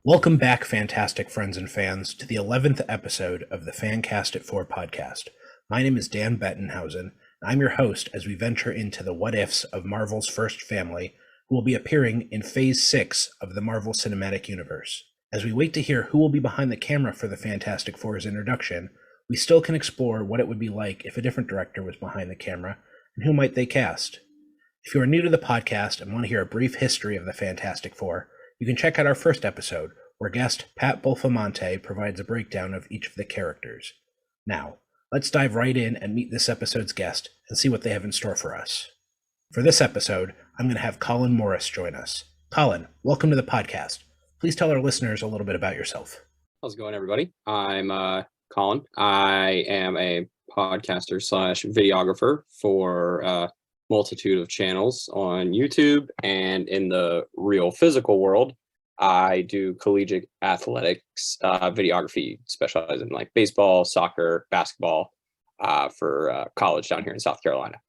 Welcome back, fantastic friends and fans, to the 11th episode of the Fancast at 4 podcast. My name is Dan Bettenhausen, and I'm your host as we venture into the what-ifs of Marvel's first family, who will be appearing in Phase 6 of the Marvel Cinematic Universe. As we wait to hear who will be behind the camera for the Fantastic Four's introduction, we still can explore what it would be like if a different director was behind the camera, and who might they cast. If you are new to the podcast and want to hear a brief history of the Fantastic Four, you can check out our first episode, where guest Pat Bulfamonte provides a breakdown of each of the characters. Now, let's dive right in and meet this episode's guest and see what they have in store for us. For this episode, I'm going to have Colin Morris join us. Colin, welcome to the podcast. Please tell our listeners a little bit about yourself. How's it going, everybody? I'm Colin. I am a podcaster slash videographer for a multitude of channels on YouTube, and in the real physical world, I do collegiate athletics videography, specializing in like baseball, soccer, basketball for college down here in South Carolina.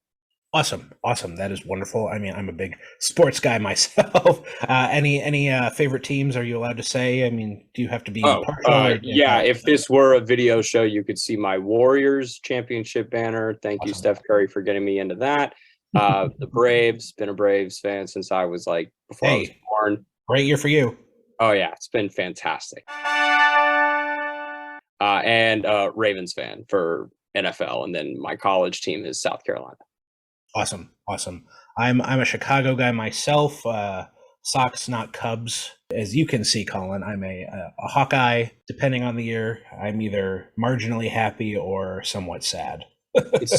Awesome. That is wonderful. I mean, I'm a big sports guy myself. Any favorite teams? Are you allowed to say? I mean, do you have to be partial? Yeah. If this were a video show, you could see my Warriors championship banner. Thank you, Steph Curry, for getting me into that. The Braves, been a Braves fan since I was before I was born. Great year for you. Oh yeah, it's been fantastic. And Ravens fan for NFL, and then my college team is South Carolina. Awesome. I'm a Chicago guy myself. Sox, not Cubs. As you can see, Colin, I'm a Hawkeye. Depending on the year, I'm either marginally happy or somewhat sad. It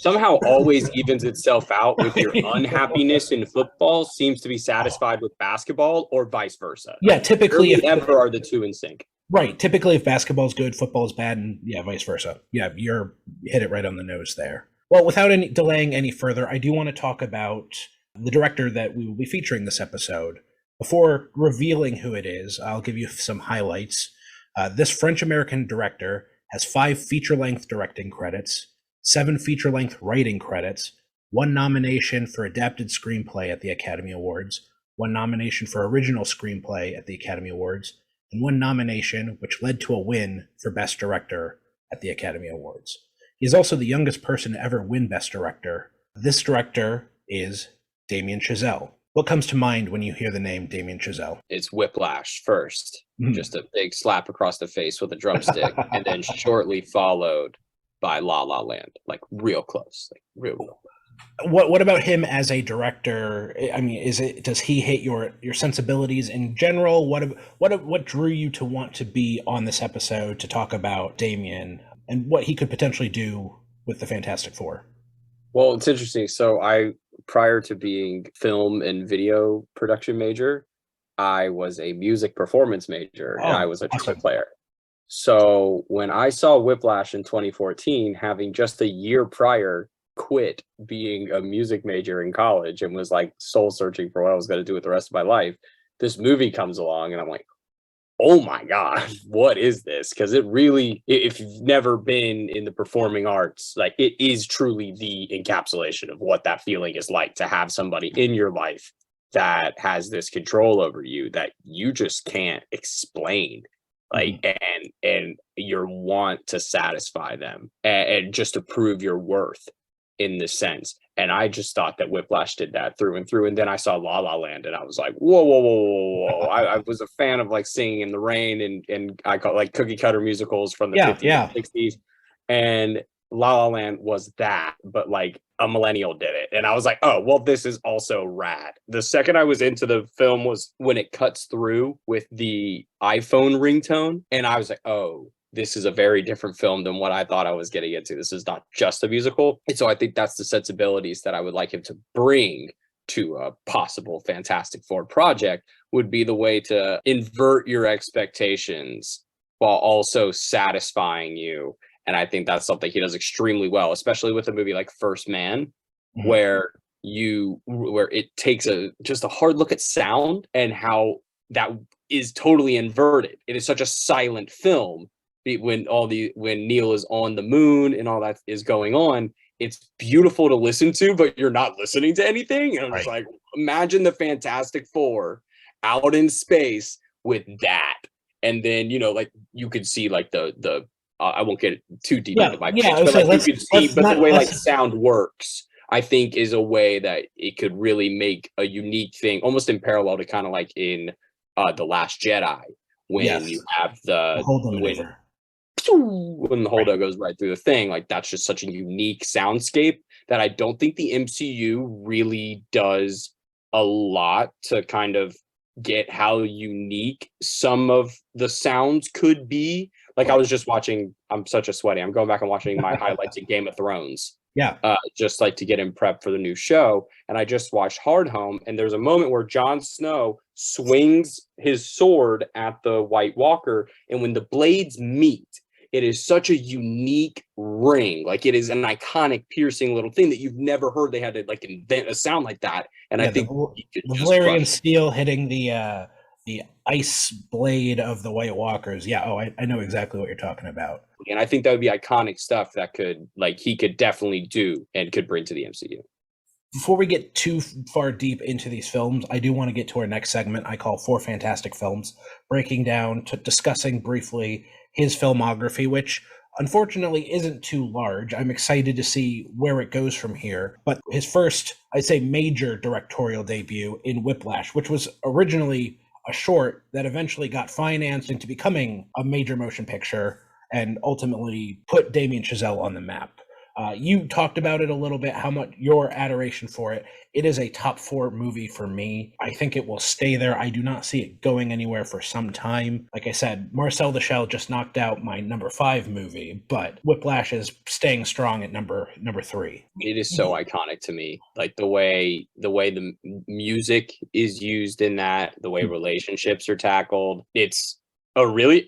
somehow always evens itself out with your unhappiness in football seems to be satisfied with basketball, or vice versa. Yeah, typically never are the two in sync. Right. Typically, if basketball's good, football's bad, and vice versa. Yeah, you hit it right on the nose there. Well, without delaying any further, I do want to talk about the director that we will be featuring this episode. Before revealing who it is, I'll give you some highlights. This French-American director has 5 feature-length directing credits, 7 feature-length writing credits, 1 nomination for Adapted Screenplay at the Academy Awards, 1 nomination for Original Screenplay at the Academy Awards, and 1 nomination, which led to a win for Best Director at the Academy Awards. He is also the youngest person to ever win Best Director. This director is Damien Chazelle. What comes to mind when you hear the name Damien Chazelle? It's Whiplash first, just a big slap across the face with a drumstick, and then shortly followed by La La Land, real close, real close. What about him as a director? I mean, does he hit your sensibilities in general? What drew you to want to be on this episode to talk about Damien and what he could potentially do with the Fantastic Four? Well, it's interesting. So prior to being film and video production major, I was a music performance major, and I was a trumpet player. So when I saw Whiplash in 2014, having just a year prior quit being a music major in college and was soul searching for what I was going to do with the rest of my life, this movie comes along and I'm like, oh my God, what is this? Because it really, if you've never been in the performing arts, it is truly the encapsulation of what that feeling is like to have somebody in your life that has this control over you that you just can't explain. And your want to satisfy them and just to prove your worth in this sense. And I just thought that Whiplash did that through and through. And then I saw La La Land and I was like, whoa. I was a fan of Singing in the Rain and I call cookie cutter musicals from the 50s and 60s. And La La Land was that, but a millennial did it. And I was like, oh, well, this is also rad. The second I was into the film was when it cuts through with the iPhone ringtone. And I was like, oh, this is a very different film than what I thought I was getting into. This is not just a musical. And so I think that's the sensibilities that I would like him to bring to a possible Fantastic Four project, would be the way to invert your expectations while also satisfying you. And I think that's something he does extremely well, especially with a movie like First Man, where it takes just a hard look at sound and how that is totally inverted. It is such a silent film when Neil is on the moon and all that is going on. It's beautiful to listen to, but you're not listening to anything. And I'm just imagine the Fantastic Four out in space with that. And then, like you could see like the I won't get too deep into my pitch, but like you could see, but the way like sound works, I think is a way that it could really make a unique thing, almost in parallel to kind of like in The Last Jedi, when you have the when the holdo goes right through the thing, like that's just such a unique soundscape that I don't think the MCU really does a lot to kind of get how unique some of the sounds could be. Like I was just watching, I'm such a sweaty, I'm going back and watching my highlights of Game of Thrones. Just like to get in prep for the new show. And I just watched Hard Home, and there's a moment where Jon Snow swings his sword at the White Walker, and when the blades meet, it is such a unique ring. Like it is an iconic, piercing little thing that you've never heard. They had to like invent a sound like that. And I think the Valyrian steel hitting the ice blade of the White Walkers. I know exactly what you're talking about. And I think that would be iconic stuff that could, like, he could definitely do and could bring to the MCU. Before we get too far deep into these films, I do want to get to our next segment I call 4 Fantastic Films, breaking down to discussing briefly his filmography, which unfortunately isn't too large. I'm excited to see where it goes from here. But his first, I'd say, major directorial debut in Whiplash, which was originally a short that eventually got financed into becoming a major motion picture and ultimately put Damien Chazelle on the map. You talked about it a little bit, how much your adoration for it. It is a top 4 movie for me. I think it will stay there. I do not see it going anywhere for some time. Like I said, Marcel the Shell just knocked out my number 5 movie, but Whiplash is staying strong at number 3. It is so iconic to me. Like the way the music is used in that, the way relationships are tackled. It's a really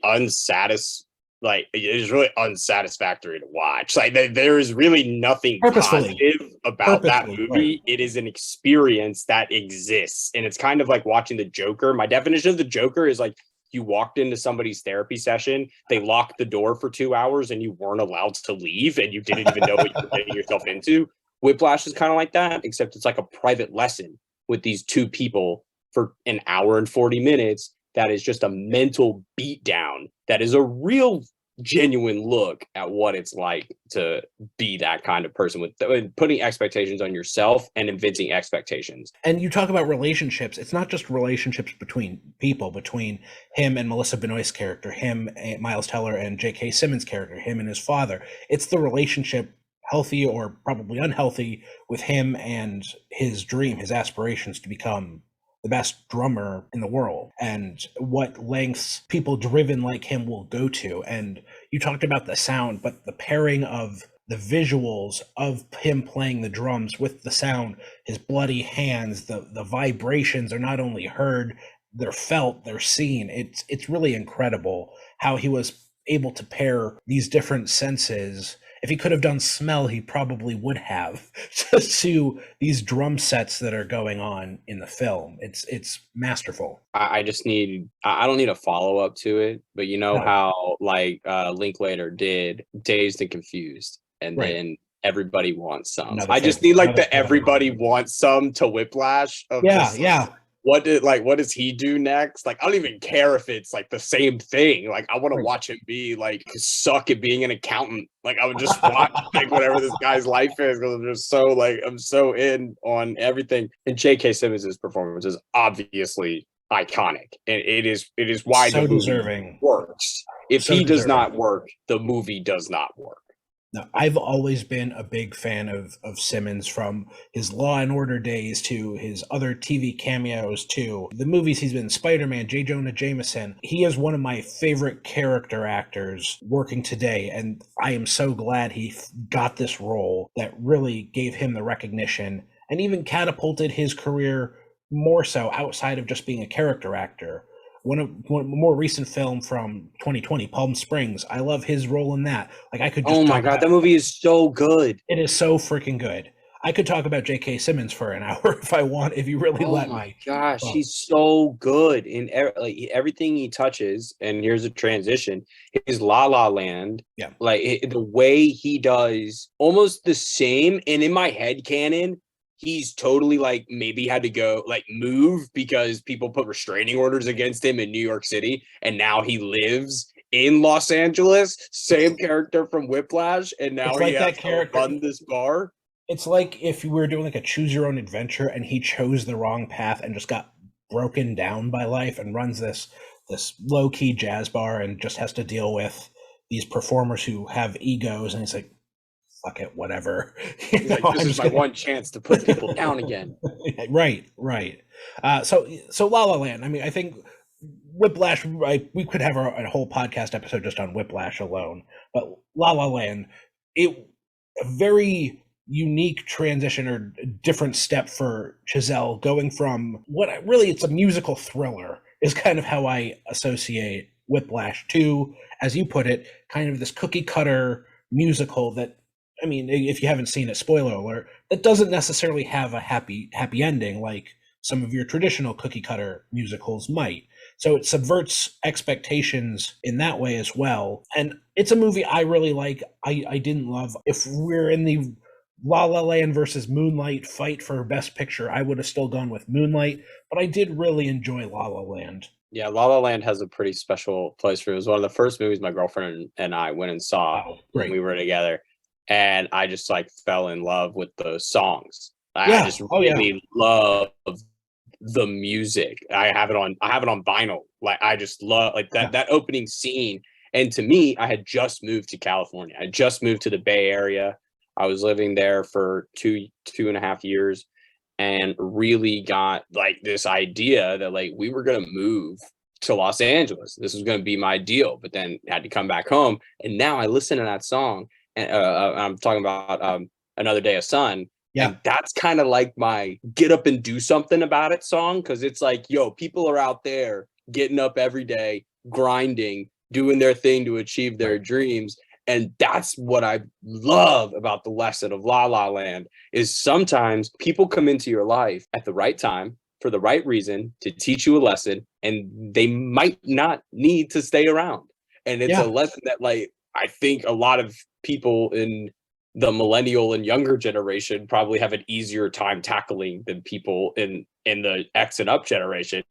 it is really unsatisfactory to watch. Like there is really nothing positive about that movie. Right. It is an experience that exists, and it's kind of like watching the Joker. My definition of the Joker is like you walked into somebody's therapy session, they locked the door for 2 hours, and you weren't allowed to leave, and you didn't even know what you were getting yourself into. Whiplash is kind of like that, except it's like a private lesson with these 2 people for an hour and 40 minutes. That is just a mental beatdown. That is a real genuine look at what it's like to be that kind of person, with putting expectations on yourself and inventing expectations. And you talk about relationships. It's not just relationships between people, between him and Melissa Benoist's character, him and Miles Teller and JK Simmons' character, him and his father. It's the relationship, healthy or probably unhealthy, with him and his dream, his aspirations to become the best drummer in the world, and what lengths people driven like him will go to. And you talked about the sound, but the pairing of the visuals of him playing the drums with the sound, his bloody hands, the vibrations are not only heard, they're felt, they're seen. It's really incredible how he was able to pair these different senses. If he could have done smell, he probably would have, to these drum sets that are going on in the film. It's masterful. I don't need a follow-up to it, but how like Linklater did Dazed and Confused, and then Everybody Wants Some. I just need like the Everybody Wants Some to Whiplash of what does he do next? Like, I don't even care if it's like the same thing. Like, I want to watch him be like suck at being an accountant. Like, I would just watch like whatever this guy's life is, because I'm so in on everything. And JK Simmons' performance is obviously iconic, and it is why the movie works. If he does not work, the movie does not work. Now, I've always been a big fan of Simmons, from his Law and Order days to his other TV cameos to the movies he's been, Spider-Man, J. Jonah Jameson. He is one of my favorite character actors working today, and I am so glad he got this role that really gave him the recognition and even catapulted his career more so outside of just being a character actor. One more recent film from 2020, Palm Springs. I love his role in that. Like, I could just oh my god, that movie is so good. It is so freaking good. I could talk about J.K. Simmons for an hour if I want, if you really let me. Oh my gosh, he's so good in everything he touches. And here's a transition: his La La Land. Yeah, like the way he does almost the same. And in my head canon, he's totally like maybe had to go like move because people put restraining orders against him in New York City, and now he lives in Los Angeles. Same character from Whiplash, and now he has to run this bar. It's like if you were doing like a choose your own adventure and he chose the wrong path and just got broken down by life and runs this low key jazz bar and just has to deal with these performers who have egos, and he's like, fuck it, whatever. He's like, this is my one chance to put people down again. Right. So La La Land. I mean, I think Whiplash, we could have a whole podcast episode just on Whiplash alone, but La La Land, a very unique transition or different step for Chazelle, going from it's a musical thriller is kind of how I associate Whiplash to, as you put it, kind of this cookie cutter musical that, I mean, if you haven't seen it, spoiler alert, that doesn't necessarily have a happy ending like some of your traditional cookie cutter musicals might. So it subverts expectations in that way as well. And it's a movie I really like. I didn't love. If we're in the La La Land versus Moonlight fight for Best Picture, I would have still gone with Moonlight, but I did really enjoy La La Land. Yeah, La La Land has a pretty special place for me. It was one of the first movies my girlfriend and I went and saw when we were together. And I just like fell in love with the songs. I just really love the music. I have it on vinyl. Like I just love like that opening scene. And to me, I had just moved to California. I just moved to the Bay Area. I was living there for two and a half years, and really got like this idea that like we were going to move to Los Angeles. This was going to be my deal, but then had to come back home. And now I listen to that song, and I'm talking about Another Day of Sun. Yeah. And that's kind of like my get up and do something about it song. Cause it's like, yo, people are out there getting up every day, grinding, doing their thing to achieve their dreams. And that's what I love about the lesson of La La Land is sometimes people come into your life at the right time for the right reason to teach you a lesson, and they might not need to stay around. And it's a lesson that like, I think a lot of people in the millennial and younger generation probably have an easier time tackling than people in the X and up generation.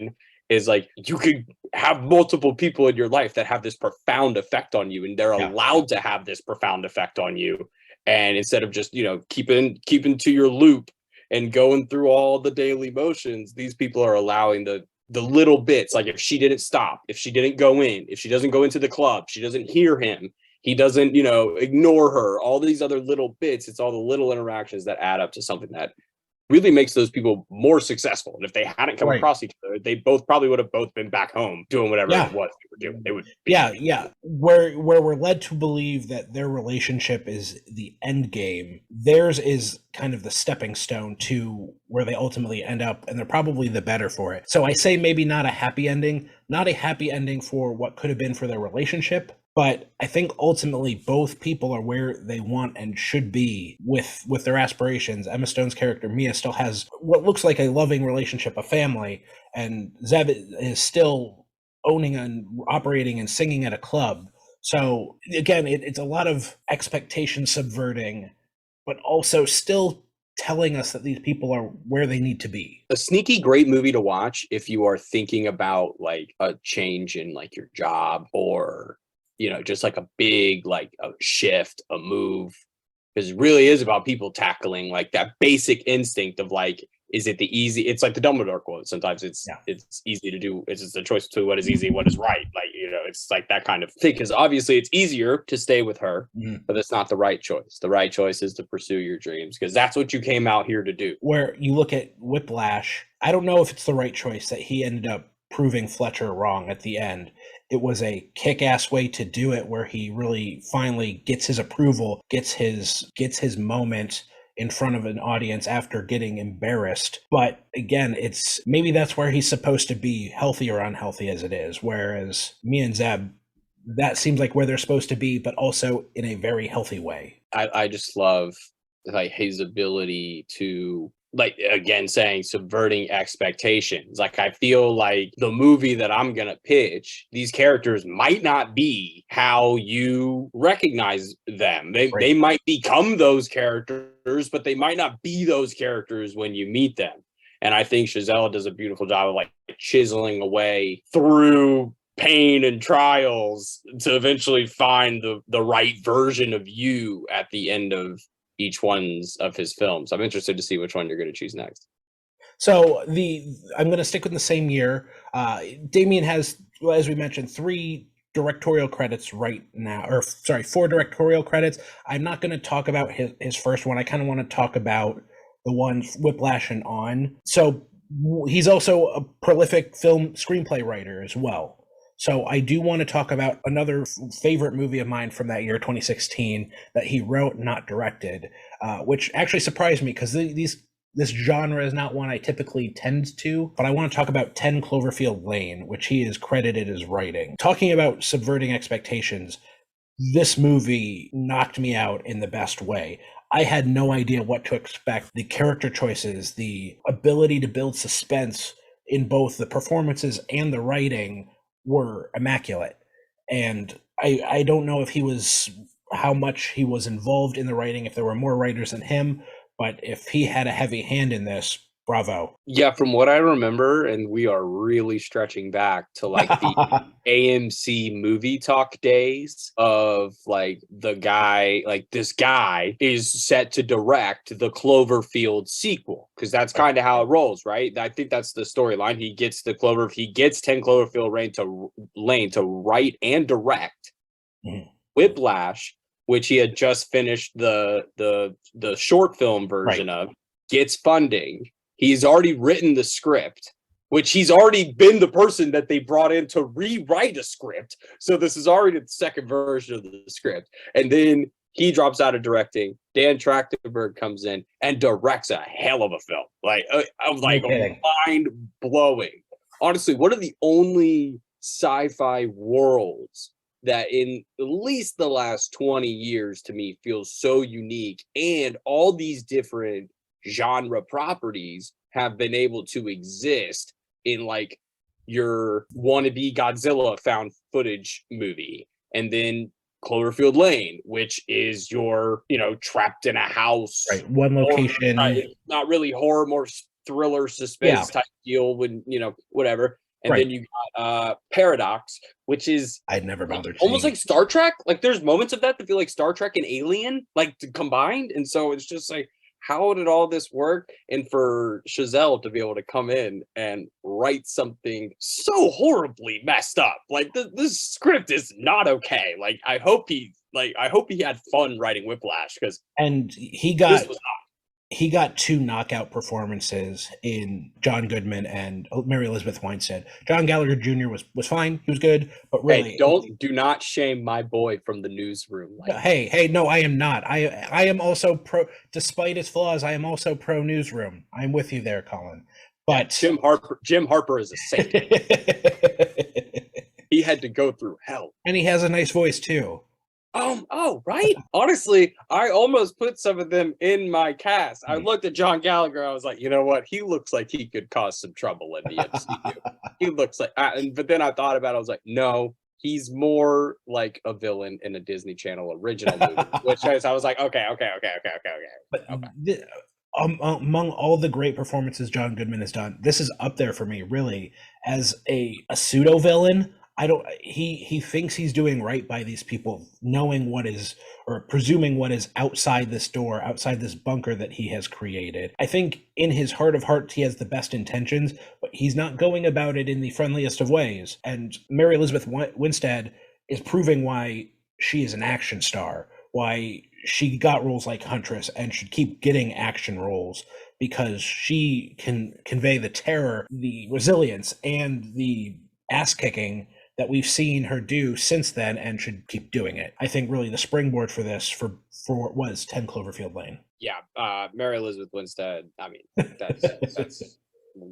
Is like you could have multiple people in your life that have this profound effect on you, and they're allowed to have this profound effect on you. And instead of just, you know, keeping to your loop and going through all the daily motions, these people are allowing the little bits. Like if she didn't stop, if she didn't go in, if she doesn't go into the club, she doesn't hear him, he doesn't, you know, ignore her, all these other little bits. It's all the little interactions that add up to something that really makes those people more successful. And if they hadn't come across each other, they both probably would have both been back home doing whatever it was they were doing. They would where we're led to believe that their relationship is the end game, theirs is kind of the stepping stone to where they ultimately end up, and they're probably the better for it. So I say maybe not a happy ending for what could have been for their relationship, but I think ultimately both people are where they want and should be with their aspirations. Emma Stone's character, Mia, still has what looks like a loving relationship, a family, and Zeb is still owning and operating and singing at a club. So again, it's a lot of expectation subverting, but also still telling us that these people are where they need to be. A sneaky great movie to watch if you are thinking about like a change in like your job, or you know, just like a big, like a shift, a move, because it really is about people tackling like that basic instinct of like, is it the easy? It's like the Dumbledore quote. Sometimes it's easy to do. It's just a choice between what is easy, what is right. Like, you know, it's like that kind of thing. Because obviously it's easier to stay with her, but it's not the right choice. The right choice is to pursue your dreams, because that's what you came out here to do. Where you look at Whiplash, I don't know if it's the right choice that he ended up proving Fletcher wrong at the end. It was a kick-ass way to do it, where he really finally gets his approval, gets his moment in front of an audience after getting embarrassed. But again, it's maybe that's where he's supposed to be, healthy or unhealthy as it is. Whereas me and Zeb, that seems like where they're supposed to be, but also in a very healthy way. I just love like his ability to like again saying subverting expectations. Like I feel like the movie that I'm gonna pitch, these characters might not be how you recognize them. They might become those characters, but they might not be those characters when you meet them. And I think Chazelle does a beautiful job of like chiseling away through pain and trials to eventually find the right version of you at the end of each one's of his films. I'm interested to see which one you're going to choose next. So I'm going to stick with the same year. Damien has, as we mentioned, 3 directorial credits right now, or sorry, 4 directorial credits. I'm not going to talk about his first one. I kind of want to talk about the ones Whiplash and on. So he's also a prolific film screenplay writer as well. So I do want to talk about another favorite movie of mine from that year, 2016, that he wrote, not directed, which actually surprised me because this genre is not one I typically tend to, but I want to talk about 10 Cloverfield Lane, which he is credited as writing. Talking about subverting expectations, this movie knocked me out in the best way. I had no idea what to expect. The character choices, the ability to build suspense in both the performances and the writing were immaculate. And I don't know how much he was involved in the writing, if there were more writers than him, but if he had a heavy hand in this, bravo. Yeah, from what I remember, and we are really stretching back to like the AMC movie talk days of like this guy is set to direct the Cloverfield sequel, because that's kind of how it rolls, right? I think that's the storyline. He gets 10 Cloverfield Lane to write and direct Whiplash, which he had just finished the short film version of, gets funding. He's already written the script, which he's already been the person that they brought in to rewrite a script. So this is already the second version of the script. And then he drops out of directing. Dan Trachtenberg comes in and directs a hell of a film. Like, I was like, mind blowing. Honestly, one of the only sci-fi worlds that in at least the last 20 years to me feels so unique, and all these different genre properties have been able to exist in like your wannabe Godzilla found footage movie, and then Cloverfield Lane, which is your, trapped in a house, one location, not really horror, more thriller suspense type deal, when whatever. And then you got Paradox, which is I'd never bothered almost like Star Trek. Like there's moments of that feel like Star Trek and Alien like combined, and so it's just like, how did all this work? And for Chazelle to be able to come in and write something so horribly messed up, like this script is not okay. Like I hope he had fun writing Whiplash, because he got 2 knockout performances in John Goodman and Mary Elizabeth Winstead. John Gallagher Jr. was fine. He was good, but really, do not shame my boy from the newsroom. Hey, no, I am not. I am also pro. Despite its flaws, I am also pro newsroom. I'm with you there, Colin. But Jim Harper is a saint. He had to go through hell, and he has a nice voice too. Oh, right. Honestly, I almost put some of them in my cast. I looked at John Gallagher. I was like, you know what? He looks like he could cause some trouble in the MCU. He looks like, but then I thought about it. I was like, no, he's more like a villain in a Disney Channel original movie. Which I was like, okay. But among all the great performances John Goodman has done, this is up there for me, really, as a pseudo villain. He thinks he's doing right by these people, knowing what is, or presuming what is outside this door, outside this bunker that he has created. I think in his heart of hearts, he has the best intentions, but he's not going about it in the friendliest of ways. And Mary Elizabeth Winstead is proving why she is an action star, why she got roles like Huntress and should keep getting action roles, because she can convey the terror, the resilience, and the ass kicking that we've seen her do since then, and should keep doing it. I think really the springboard for this was 10 Cloverfield Lane. Yeah, Mary Elizabeth Winstead, I mean, that's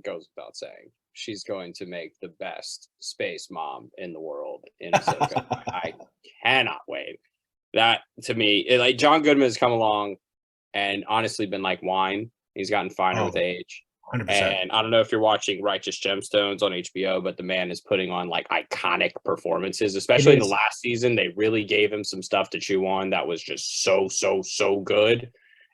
goes without saying. She's going to make the best space mom in the world in Ahsoka. I cannot wait. That, to me, like John Goodman has come along and honestly been like wine. He's gotten finer with age. 100%. And I don't know if you're watching Righteous Gemstones on HBO, but the man is putting on like iconic performances, especially in the last season. They really gave him some stuff to chew on that was just so good.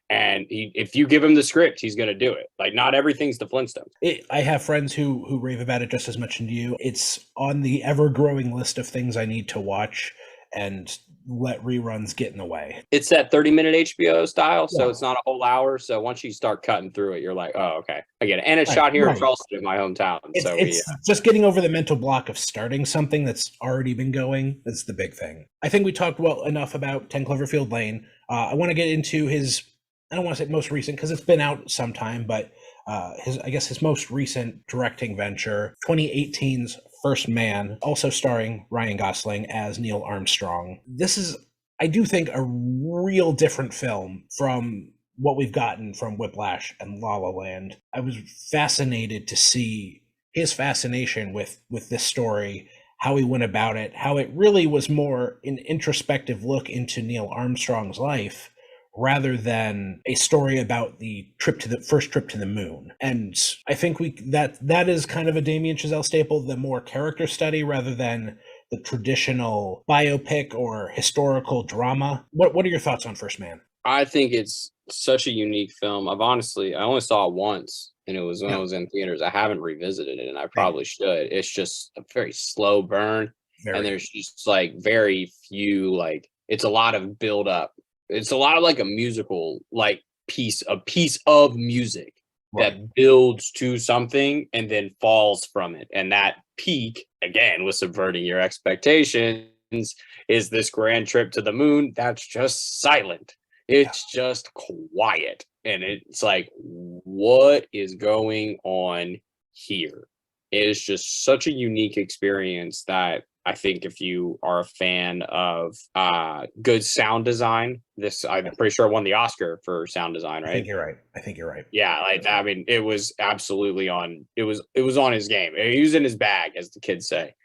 And if you give him the script, he's going to do it. Like, not everything's the Flintstones. I have friends who rave about it just as much as you. It's on the ever-growing list of things I need to watch and let reruns get in the way. It's that 30-minute HBO style, so it's not a whole hour. So once you start cutting through it, you're like, oh, okay, I get it. And it's shot here in Charleston, in my hometown. It's just getting over the mental block of starting something that's already been going. That's the big thing. I think we talked well enough about 10 Cloverfield Lane. I want to get into his, I don't want to say most recent because it's been out some time, but his most recent directing venture, 2018's First Man, also starring Ryan Gosling as Neil Armstrong. This is, I do think, a real different film from what we've gotten from Whiplash and La La Land. I was fascinated to see his fascination with this story, how he went about it, how it really was more an introspective look into Neil Armstrong's life rather than a story about the first trip to the moon. And I think that is kind of a Damien Chazelle staple, the more character study rather than the traditional biopic or historical drama. What are your thoughts on First Man? I think it's such a unique film. I only saw it once, and it was when I was in theaters. I haven't revisited it, and I probably should. It's just a very slow burn, and there's just like very few, like, it's a lot of build up. It's a lot of like a musical, like a piece of music that builds to something and then falls from it. And that peak, again, with subverting your expectations, is this grand trip to the moon. That's just silent. It's just quiet. And it's like, what is going on here? It is just such a unique experience that I think if you are a fan of good sound design, I'm pretty sure won the Oscar for sound design, right? I think you're right. Yeah, like, I mean, it was absolutely it was on his game. He was in his bag, as the kids say.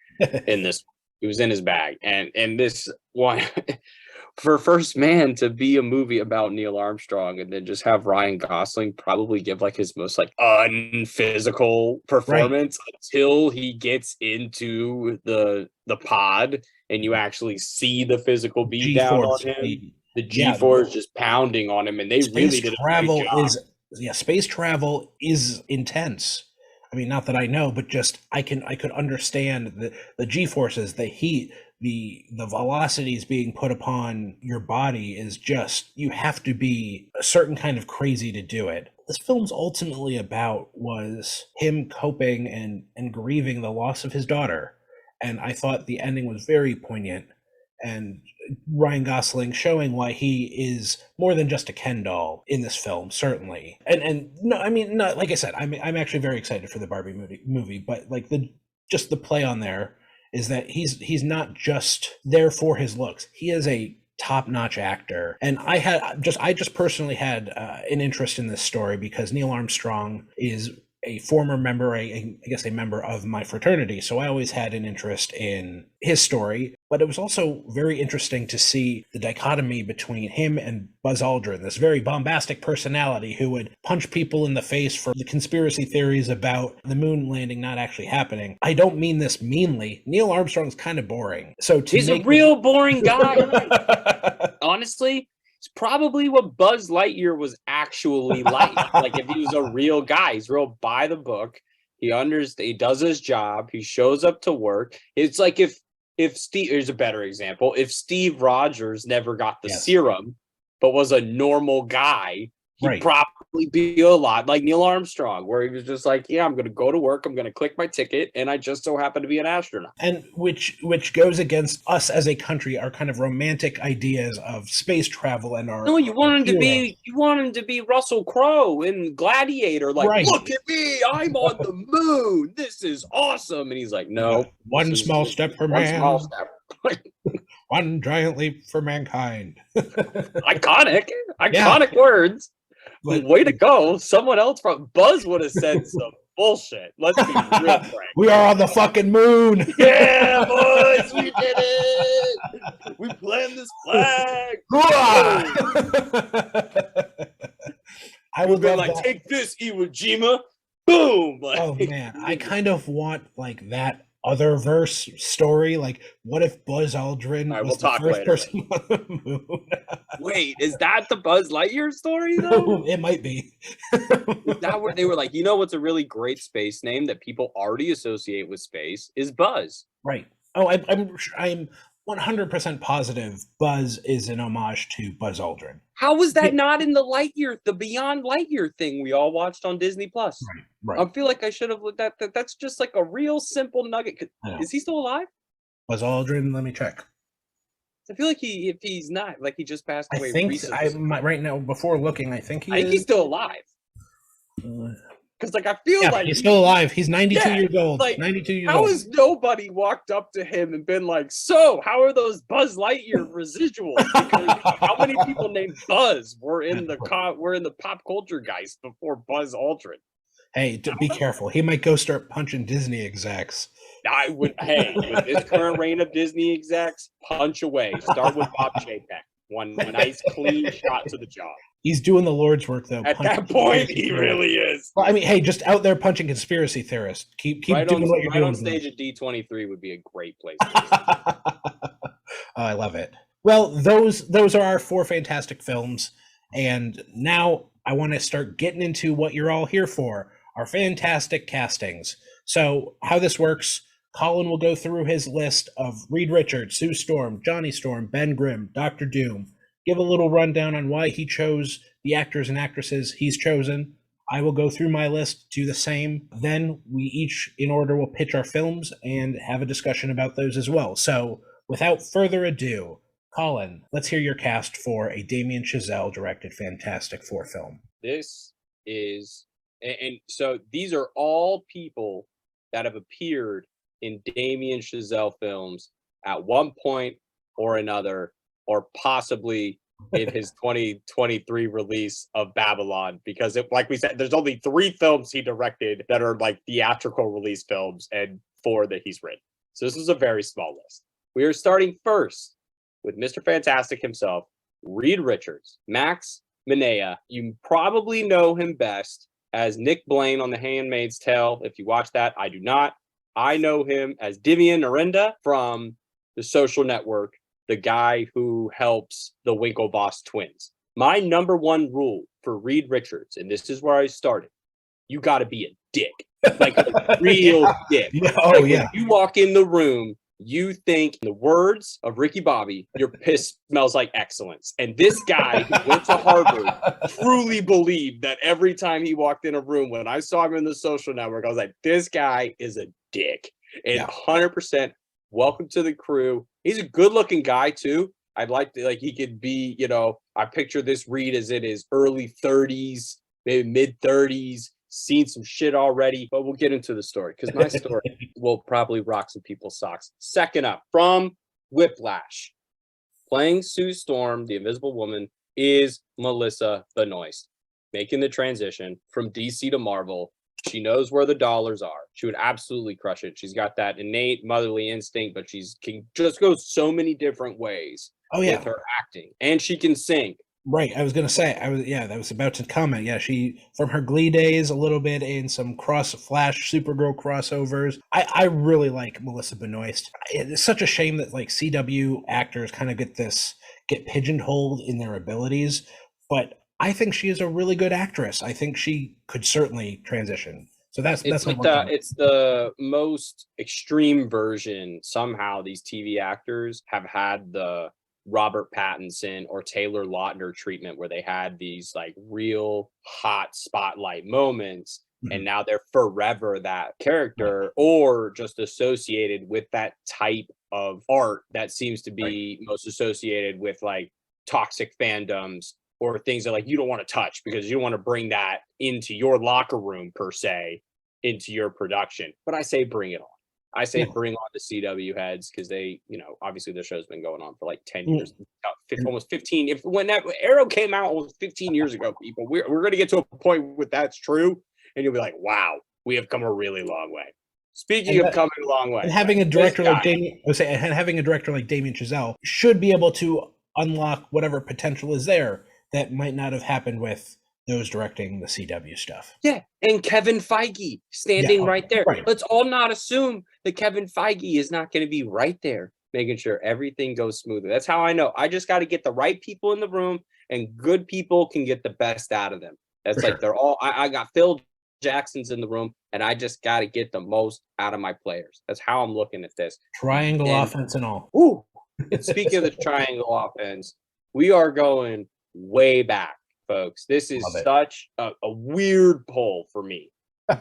In this, he was in his bag, and this one. For First Man to be a movie about Neil Armstrong and then just have Ryan Gosling probably give like his most like unphysical performance until he gets into the pod and you actually see the physical beat down on him. The G-force just pounding on him, and they really did a great job. Space travel is intense. I mean, not that I know, but just I could understand the G-forces, the heat, the velocities being put upon your body is just, you have to be a certain kind of crazy to do it. This film's ultimately about was him coping and grieving the loss of his daughter. And I thought the ending was very poignant, and Ryan Gosling showing why he is more than just a Ken doll in this film, certainly. And no, I mean, no, like I said, I'm actually very excited for the Barbie movie, but like the play on there is that he's not just there for his looks. He is a top-notch actor, and I just personally had an interest in this story because Neil Armstrong is a former member, I guess a member of my fraternity, so I always had an interest in his story. But it was also very interesting to see the dichotomy between him and Buzz Aldrin, this very bombastic personality who would punch people in the face for the conspiracy theories about the moon landing not actually happening. I don't mean this meanly. Neil Armstrong's kind of boring. So he's a real boring guy. Honestly, it's probably what Buzz Lightyear was actually like. Like, if he was a real guy, he's real by the book. He does his job. He shows up to work. It's like if Steve, here's a better example. If Steve Rogers never got the serum, but was a normal guy, he'd probably be a lot like Neil Armstrong, where he was just like, yeah, I'm going to go to work, I'm going to click my ticket, and I just so happen to be an astronaut. And which goes against us as a country, our kind of romantic ideas of space travel and our. No, you want him to be Russell Crowe in Gladiator, like, look at me, I'm on the moon, this is awesome. And he's like, no, one small step for man, one giant leap for mankind. Iconic words. Way to go. Someone else from Buzz would have said some bullshit. Let's be real frank. We are on the fucking moon. Yeah, boys, we did it. We planted this flag. I would been love like, that. take this, Iwo Jima. Boom. Like, Oh man, I kind of want like that other verse story. Like, what if Buzz Aldrin right, was we'll the talk first later. person on the moon? Wait, is that the Buzz Lightyear story though? It might be. Is that where they were like, you know what's a really great space name that people already associate with space is Buzz. Right. Oh, I'm 100% positive Buzz is an homage to Buzz Aldrin. How was that not in the Beyond Lightyear thing we all watched on Disney Plus? Right. I feel like I should have looked at that. That's just like a real simple nugget. Is he still alive? Buzz Aldrin, let me check. I feel like if he's not, like he just passed away. I think recently. right now, before looking, I think he's still alive. Because like I feel like he's still alive. He's 92 years old. Like, 92 years how old. has nobody walked up to him and been like, "So, how are those Buzz Lightyear residuals?" Because how many people named Buzz were in the pop culture guys before Buzz Aldrin? Hey, be careful. He might go start punching Disney execs. I would. Hey, with this current reign of Disney execs, punch away. Start with Bob Chapek. One nice clean shot to the jaw. He's doing the Lord's work, though. At that point, he really is. Well, I mean, hey, just out there punching conspiracy theorists. Keep doing what you're doing. On stage at D23 would be a great place. Oh, I love it. Well, those are our 4 fantastic films, and now I want to start getting into what you're all here for, our fantastic castings. So how this works, Colin will go through his list of Reed Richards, Sue Storm, Johnny Storm, Ben Grimm, Dr. Doom, give a little rundown on why he chose the actors and actresses he's chosen. I will go through my list, do the same. Then we each, in order, will pitch our films and have a discussion about those as well. So without further ado, Colin, let's hear your cast for a Damien Chazelle directed Fantastic Four film. This is, and so these are all people that have appeared in Damien Chazelle films at one point or another, or possibly in his 2023 release of Babylon, because like we said, there's only 3 films he directed that are like theatrical release films and 4 that he's written. So this is a very small list. We are starting first with Mr. Fantastic himself, Reed Richards. Max Minea, you probably know him best as Nick Blaine on The Handmaid's Tale. If you watch that, I do not. I know him as Divian Narenda from The Social Network, the guy who helps the Winklevoss twins. My number 1 rule for Reed Richards, and this is where I started, you got to be a dick, like a real dick. Yeah. Oh, like yeah. When you walk in the room, you think, in the words of Ricky Bobby, your piss smells like excellence. And this guy who went to Harvard truly believed that every time he walked in a room, when I saw him in The Social Network, I was like, this guy is a dick. And 100% welcome to the crew. He's a good looking guy too. I'd like to, like, he could be, you know, I picture this Reed as in his early 30s, maybe mid 30s, seen some shit already, but we'll get into the story because my story will probably rock some people's socks. Second up, from Whiplash, playing Sue Storm, the Invisible Woman, is Melissa Benoist, making the transition from DC to Marvel. She knows where the dollars are. She would absolutely crush it. She's got that innate motherly instinct, but she can just go so many different ways with her acting. And she can sing. Right. I was going to say, that was about to comment. Yeah, she, from her Glee days, a little bit in some Flash Supergirl crossovers. I really like Melissa Benoist. It's such a shame that like CW actors kind of get pigeonholed in their abilities, but I think she is a really good actress. I think she could certainly transition. So that's like it's the most extreme version. Somehow these TV actors have had the Robert Pattinson or Taylor Lautner treatment where they had these like real hot spotlight moments, and now they're forever that character or just associated with that type of art that seems to be most associated with like toxic fandoms or things that like you don't want to touch because you don't want to bring that into your locker room per se, into your production. But I say bring it on. I say bring on the CW heads because they, you know, obviously the show's been going on for like 10 years, almost 15. When that Arrow came out almost 15 years ago, people, we're going to get to a point where that's true. And you'll be like, wow, we have come a really long way. Speaking of coming a long way. And having a director like Damien Chazelle should be able to unlock whatever potential is there that might not have happened with those directing the CW stuff. Yeah, and Kevin Feige standing right there. Right. Let's all not assume that Kevin Feige is not going to be right there, making sure everything goes smoothly. That's how I know. I just got to get the right people in the room, and good people can get the best out of them. That's like they're all. I got Phil Jackson's in the room, and I just got to get the most out of my players. That's how I'm looking at this. Triangle offense and all. Ooh, and speaking of the triangle offense, we are going way back, folks. This is such a weird pull for me.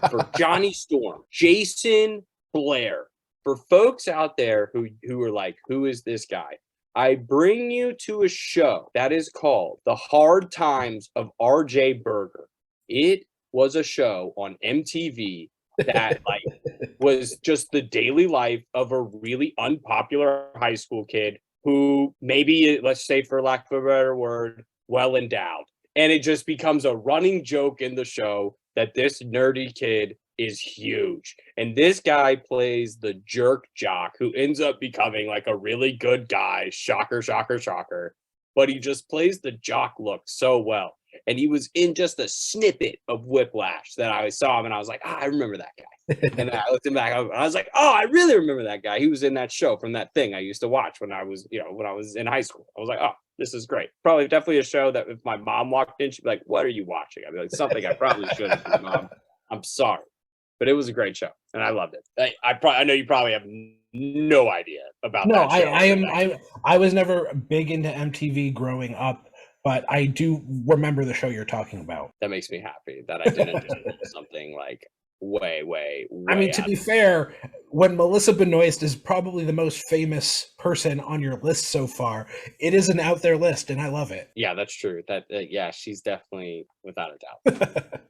For Johnny Storm, Jason Blair. For folks out there who are like, who is this guy? I bring you to a show that is called The Hard Times of R.J. Berger. It was a show on MTV that like was just the daily life of a really unpopular high school kid who maybe, let's say for lack of a better word, well endowed. And it just becomes a running joke in the show that this nerdy kid is huge. And this guy plays the jerk jock who ends up becoming like a really good guy. Shocker, shocker, shocker. But he just plays the jock look so well. And he was in just a snippet of Whiplash that I saw him and I was like, I remember that guy. And I looked him back. I was like, oh, I really remember that guy. He was in that show from that thing I used to watch when I was in high school. I was like, oh, this is great. Probably definitely a show that if my mom walked in, she'd be like, what are you watching? I'd be like, something I probably shouldn't do, Mom. I'm sorry. But it was a great show and I loved it. I know you probably have no idea about that show. I was never big into MTV growing up. But I do remember the show you're talking about. That makes me happy that I didn't just pull something like way. I mean, to be fair, when Melissa Benoist is probably the most famous person on your list so far, it is an out there list, and I love it. Yeah, that's true. Yeah, she's definitely without a doubt.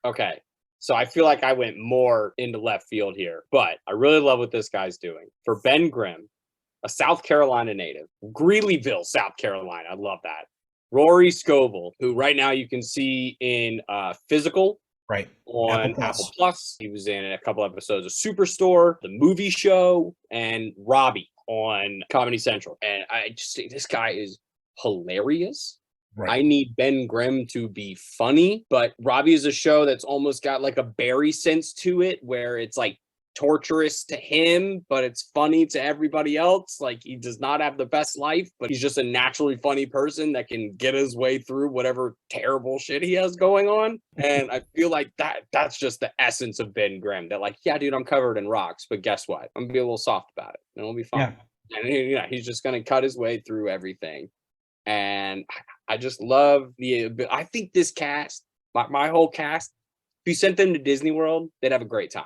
Okay, so I feel like I went more into left field here, but I really love what this guy's doing. For Ben Grimm, a South Carolina native, Greeleyville, South Carolina. I love that. Rory Scovel, who right now you can see in Physical on Apple Plus. He was in a couple episodes of Superstore, The Movie Show, and Robbie on Comedy Central. And I just think this guy is hilarious. I need Ben Grimm to be funny, but Robbie is a show that's almost got like a Barry sense to it, where it's like torturous to him, but it's funny to everybody else. Like he does not have the best life, but he's just a naturally funny person that can get his way through whatever terrible shit he has going on. And I feel like that's just the essence of Ben Grimm. That like, yeah, dude, I'm covered in rocks, but guess what? I'm gonna be a little soft about it and it'll be fine. Yeah. And he's just gonna cut his way through everything. And I just love I think this cast, my whole cast, if you sent them to Disney World, they'd have a great time.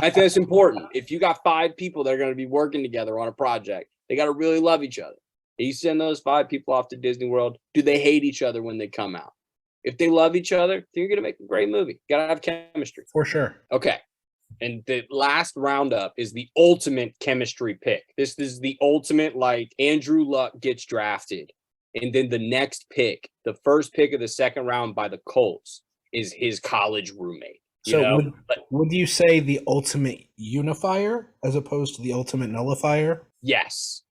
I think it's important. If you got 5 people that are going to be working together on a project, they got to really love each other. And you send those 5 people off to Disney World, do they hate each other when they come out? If they love each other, then you're going to make a great movie. Got to have chemistry. For sure. Okay. And the last roundup is the ultimate chemistry pick. This is the ultimate, like, Andrew Luck gets drafted. And then the next pick, the first pick of the second round by the Colts, is his college roommate. Would you say the ultimate unifier as opposed to the ultimate nullifier? Yes,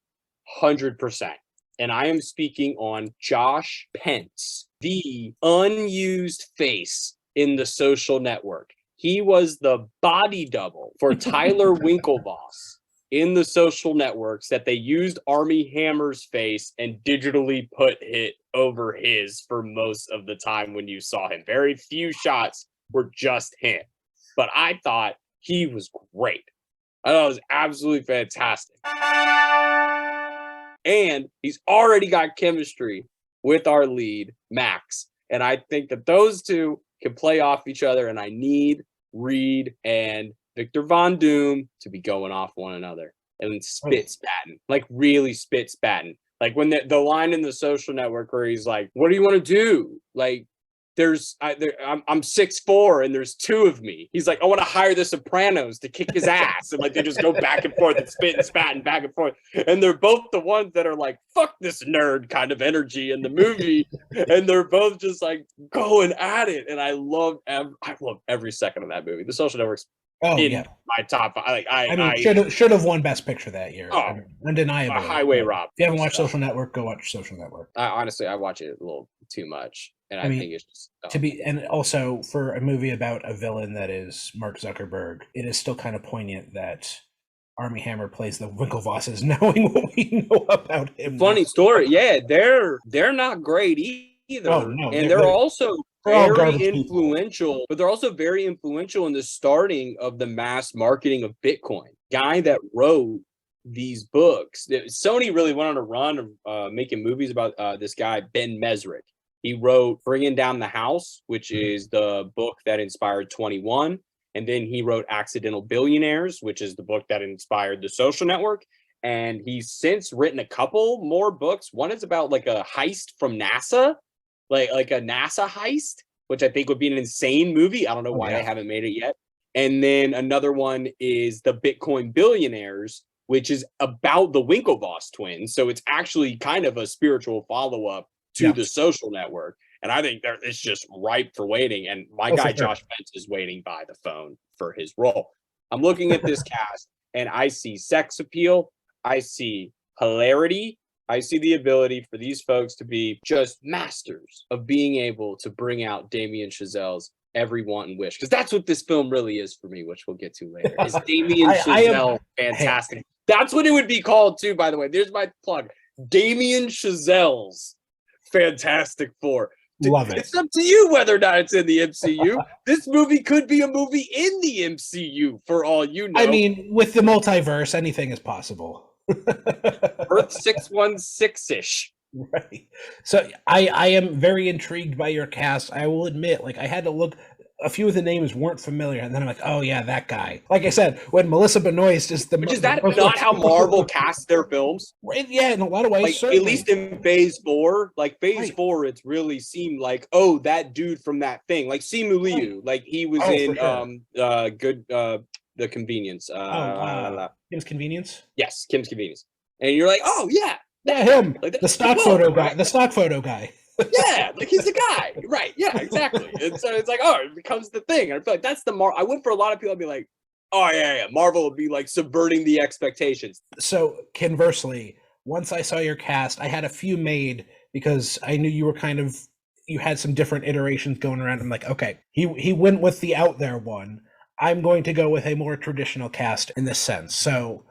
100%. And I am speaking on Josh Pence, the unused face in The Social Network. He was the body double for Tyler Winklevoss in The Social Networks that they used Armie Hammer's face and digitally put it over his for most of the time when you saw him. Very few shots were just him. But I thought he was great. I thought it was absolutely fantastic. And he's already got chemistry with our lead, Max. And I think that those two can play off each other. And I need Reed and Victor Von Doom to be going off one another and spit-spatting, like really spit-spatting. Like when the line in The Social Network where he's like, what do you want to do? Like, I'm 6'4" and there's 2 of me. He's like, I want to hire the Sopranos to kick his ass. And like, they just go back and forth and spit and spat and back and forth. And they're both the ones that are like, fuck this nerd kind of energy in the movie. And they're both just like going at it. And I love every second of that movie. The Social Network's Oh in yeah. my top five. Like I mean, I should have won Best Picture that year. oh, Undeniably. Highway But Rob. if you haven't watched So, Social Network, go watch Social Network. honestly, I watch it a little too much, and I I think mean, it's just dumb. and also for a movie about a villain that is Mark Zuckerberg, it is still kind of poignant that Armie Hammer plays the Winklevosses, knowing what we know about him Funny now. story. Yeah, they're not great Oh either, no, and they're also they're all very garbage people. influential. But they're also very influential in the starting of the mass marketing of Bitcoin. Guy that wrote these books. Sony really went on a run of making movies about this guy Ben Mesrick. He wrote Bringing Down the House, which is the book that inspired 21. And then he wrote Accidental Billionaires, which is the book that inspired The Social Network. And he's since written a couple more books. One is about like a heist from NASA, like a NASA heist, which I think would be an insane movie. I don't know why they haven't made it yet. And then another one is The Bitcoin Billionaires, which is about the Winklevoss twins. So it's actually kind of a spiritual follow-up to The Social Network. And I think it's just ripe for waiting. And my guy, Josh Pence, is waiting by the phone for his role. I'm looking at this cast and I see sex appeal. I see hilarity. I see the ability for these folks to be just masters of being able to bring out Damien Chazelle's every want and wish. Because that's what this film really is for me, which we'll get to later. Is Damien Chazelle fantastic? That's what it would be called too, by the way. There's my plug. Damien Chazelle's Fantastic Four. Love it. It's up to you whether or not it's in the MCU. This movie could be a movie in the MCU for all you know. I mean, with the multiverse, anything is possible. Earth 616-ish. Right. So I am very intrigued by your cast. I will admit, like I had to look. A few of the names weren't familiar, and then I'm like, oh yeah, that guy. Like I said, when Melissa Benoist is Which is that not how Marvel casts their films? Right, yeah, in a lot of ways. Like, at least in Phase 4, like Phase 4, it's really seemed like, oh, that dude from that thing, like Simu Liu, like he was in The Convenience. Kim's Convenience. Yes, Kim's Convenience, and you're like, oh yeah, him, like, the stock photo guy, the stock photo guy. Yeah, like he's the guy, right? Yeah, exactly. And so it's like, oh, it becomes the thing. And I feel like that's the I would for a lot of people. I'd be like, oh yeah, Marvel would be like subverting the expectations. So conversely, once I saw your cast, I had a few made because I knew you were you had some different iterations going around. I'm like, okay, he went with the out there one. I'm going to go with a more traditional cast in this sense. So.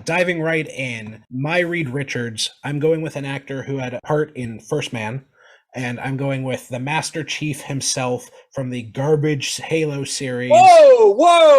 Diving right in, Reed Richards. I'm going with an actor who had a part in First Man. And I'm going with the Master Chief himself from the garbage Halo series. Whoa!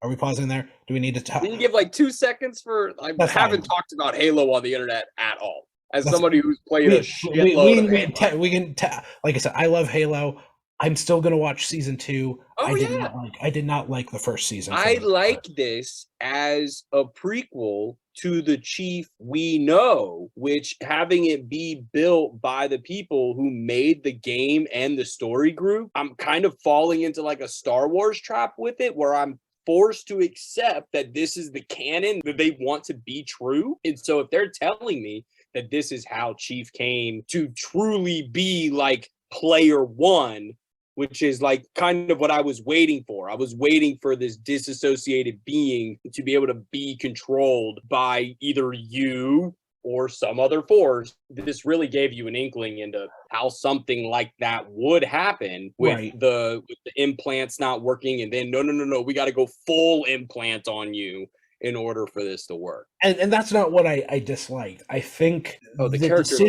Are we pausing there? Do we need to talk? Can you give like 2 seconds for? I haven't talked about Halo on the internet at all. As somebody who's played a shitload of Halo. We can like I said, I love Halo. I'm still gonna watch season 2. I did not like the first season. I like this as a prequel to the Chief we know, which having it be built by the people who made the game and the story group, I'm kind of falling into like a Star Wars trap with it where I'm forced to accept that this is the canon that they want to be true. And so if they're telling me that this is how Chief came to truly be like player one, which is like kind of what I was waiting for. I was waiting for this disassociated being to be able to be controlled by either you or some other force. This really gave you an inkling into how something like that would happen with the implants not working. And then, no, we got to go full implant on you in order for this to work. And that's not what I disliked. I think the characters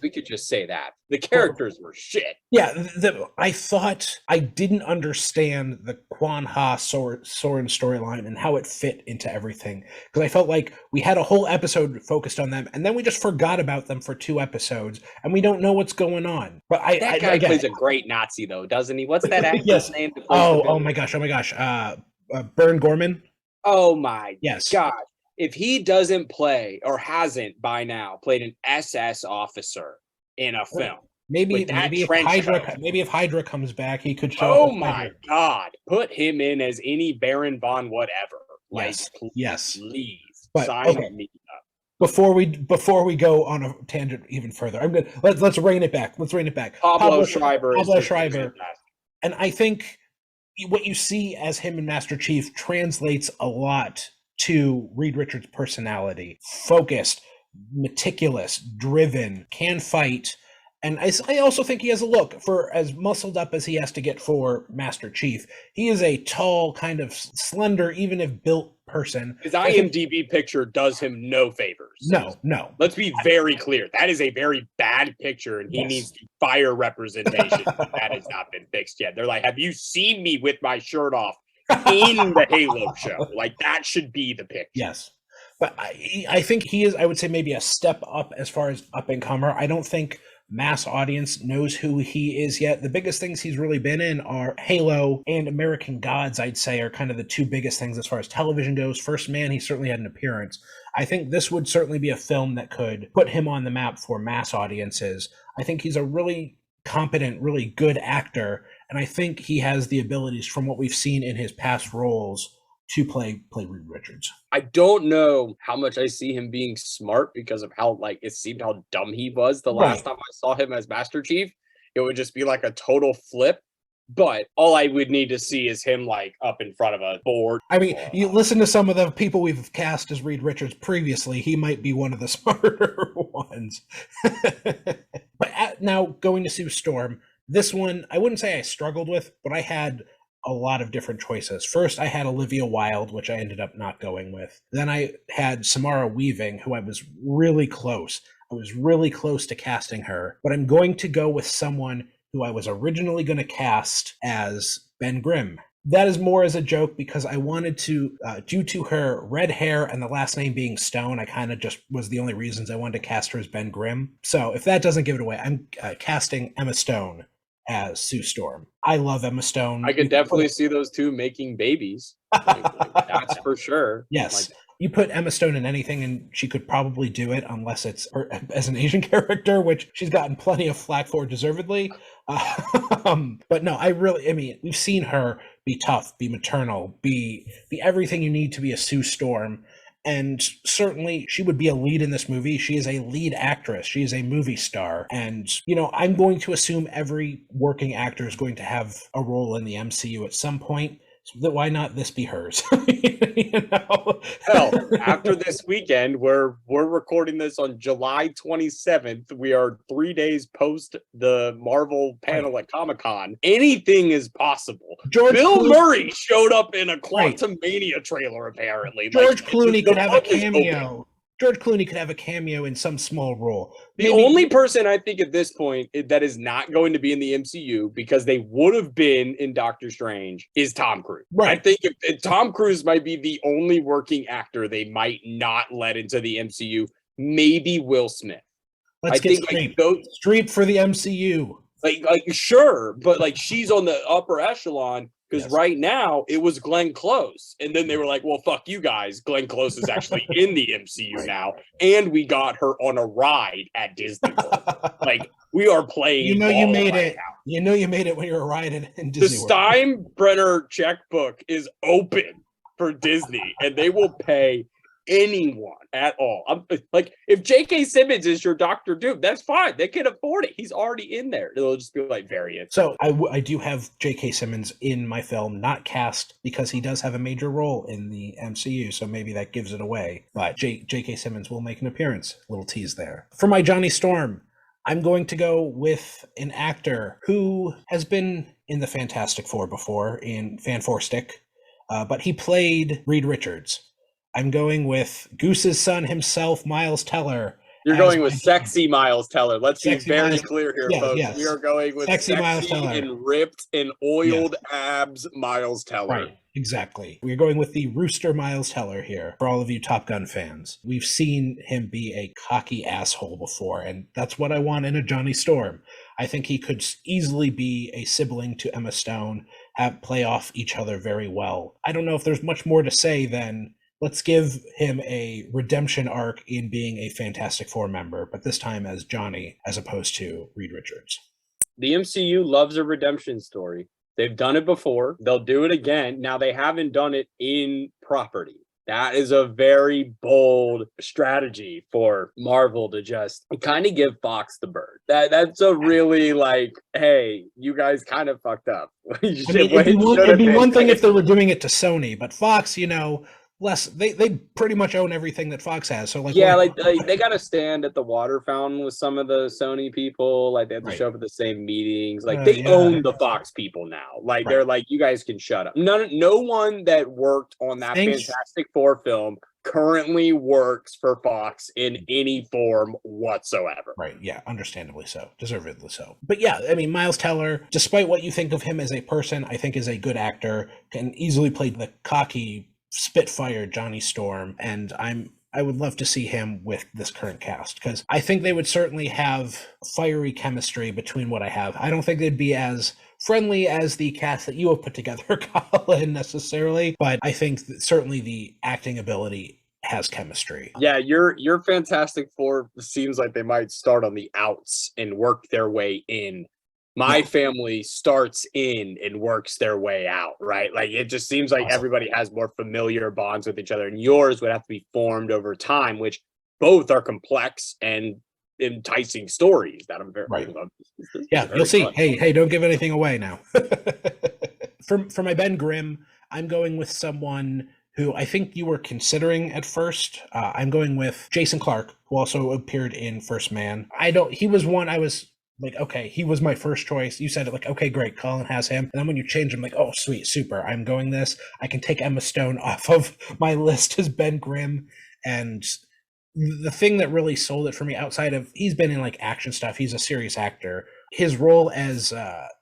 we could just say that. The characters were shit. Yeah, I thought I didn't understand the Quan Ha Soren storyline and how it fit into everything. Because I felt like we had a whole episode focused on them, and then we just forgot about them for 2 episodes, and we don't know what's going on. But that guy plays a great Nazi, though, doesn't he? What's that actor's name? Oh my gosh. Bern Gorman. Oh my God. If he doesn't play or hasn't by now played an SS officer in a film. Maybe if Hydra comes back, he could show up. Oh my God. Put him in as any Baron von whatever. Yes. Please. But, sign me up. Before we go on a tangent even further, I'm good. Let's rein it back. Pablo Schreiber. And I think what you see as him and Master Chief translates a lot to Reed Richards' personality. Focused, meticulous, driven, can fight. And I also think he has a look. For as muscled up as he has to get for Master Chief, he is a tall, kind of slender, even if built person. His IMDb picture does him no favors. No. Let's be very clear. That is a very bad picture, and he needs to fire representation. That has not been fixed yet. They're like, have you seen me with my shirt off in the Halo show? Like, that should be the picture. Yes. But I think he is, I would say, maybe a step up as far as up-and-comer. I don't think mass audience knows who he is yet. The biggest things he's really been in are Halo and American Gods, I'd say, are kind of the two biggest things as far as television goes. First Man, he certainly had an appearance. I think this would certainly be a film that could put him on the map for mass audiences. I think he's a really competent, really good actor, and I think he has the abilities from what we've seen in his past roles to play Reed Richards. I don't know how much I see him being smart because of how, like, it seemed how dumb he was the last time I saw him as Master Chief. It would just be like a total flip. But all I would need to see is him, like, up in front of a board. I mean, you listen to some of the people we've cast as Reed Richards previously, he might be one of the smarter ones. But now, going to Sue Storm, this one, I wouldn't say I struggled with, but I had a lot of different choices. First, I had Olivia Wilde, which I ended up not going with. Then I had Samara Weaving, who I was really close. I was really close to casting her, but I'm going to go with someone who I was originally going to cast as Ben Grimm. That is more as a joke because I wanted to, due to her red hair and the last name being Stone, I kind of just was the only reasons I wanted to cast her as Ben Grimm. So if that doesn't give it away, I'm casting Emma Stone as Sue Storm. I love Emma Stone. I could definitely see those two making babies. Like, that's for sure. Yes. You put Emma Stone in anything and she could probably do it unless it's as an Asian character, which she's gotten plenty of flack for deservedly. But no, I mean, we've seen her be tough, be maternal, be everything you need to be a Sue Storm. And certainly she would be a lead in this movie. She is a lead actress. She is a movie star. And, I'm going to assume every working actor is going to have a role in the MCU at some point. So why not this be hers? Hell, after this weekend, we're recording this on July 27th. We are 3 days post the Marvel panel at Comic-Con. Anything is possible. Bill Murray showed up in a Quantumania trailer, apparently. George Clooney could have a cameo. George Clooney could have a cameo in some small role. The only person I think at this point that is not going to be in the MCU because they would have been in Doctor Strange is Tom Cruise. Right. I think if Tom Cruise might be the only working actor they might not let into the MCU. Maybe Will Smith. Let's get Streep for the MCU. Like sure, but like she's on the upper echelon. Because right now, it was Glenn Close. And then they were like, well, fuck you guys. Glenn Close is actually in the MCU now. And we got her on a ride at Disney World. Like, we are playing you made it. Now. You know you made it when you were riding in Disney World. The Steinbrenner checkbook is open for Disney. And they will pay anyone at all. I'm like, if JK Simmons is your Dr. Doom, that's fine. They can afford it. He's already in there. It'll just be like variant. So I do have JK Simmons in my film, not cast because he does have a major role in the MCU. So maybe that gives it away. But JK Simmons will make an appearance. Little tease there. For my Johnny Storm, I'm going to go with an actor who has been in the Fantastic Four before in Fan Four Stick, but he played Reed Richards. I'm going with Goose's son himself, Miles Teller. You're going with sexy Miles Teller. Let's be very clear here, folks. Yes. We are going with sexy Miles Teller. And ripped and oiled abs Miles Teller. Right, exactly. We're going with the Rooster Miles Teller here for all of you Top Gun fans. We've seen him be a cocky asshole before, and that's what I want in a Johnny Storm. I think he could easily be a sibling to Emma Stone, play off each other very well. I don't know if there's much more to say than let's give him a redemption arc in being a Fantastic Four member, but this time as Johnny as opposed to Reed Richards. The MCU loves a redemption story. They've done it before. They'll do it again. Now, they haven't done it in property. That is a very bold strategy for Marvel to just kind of give Fox the bird. That's a really like, hey, you guys kind of fucked up. It'd be one thing if they were doing it to Sony, but Fox, less they pretty much own everything that Fox has. So they got to stand at the water fountain with some of the Sony people. Like they have to show up at the same meetings. Like they own the Fox people now. Like they're like, you guys can shut up. No one that worked on that Fantastic Four film currently works for Fox in any form whatsoever. Right. Yeah. Understandably so. Deservedly so. But yeah, I mean, Miles Teller, despite what you think of him as a person, I think is a good actor, can easily play the cocky Spitfire Johnny Storm, and I would love to see him with this current cast, because I think they would certainly have fiery chemistry between what I have. I don't think they'd be as friendly as the cast that you have put together, Colin, necessarily, but I think that certainly the acting ability has chemistry. Yeah, your Fantastic Four seems like they might start on the outs and work their way in. My family starts in and works their way out, right? Like it just seems like everybody has more familiar bonds with each other, and yours would have to be formed over time, which both are complex and enticing stories that I'm very love. Yeah, you'll see. Fun. Hey, don't give anything away now. For my Ben Grimm, I'm going with someone who I think you were considering at first. I'm going with Jason Clarke, who also appeared in First Man. He was one I was like, okay, he was my first choice. You said it like, okay, great, Colin has him. And then when you change him, like, oh, sweet, super, I'm going this. I can take Emma Stone off of my list as Ben Grimm. And the thing that really sold it for me, outside of, he's been in like action stuff, he's a serious actor. His role as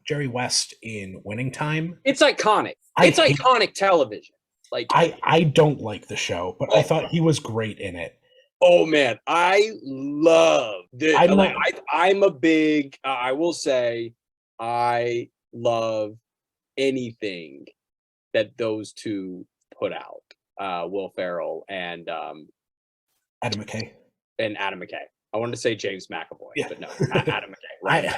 Jerry West in Winning Time. It's iconic. It's iconic television. Like I don't like the show, but I thought he was great in it. Oh man, I love this. I'm a big. I will say, I love anything that those two put out. Will Ferrell and Adam McKay. I wanted to say James McAvoy, but no, Adam McKay. Right?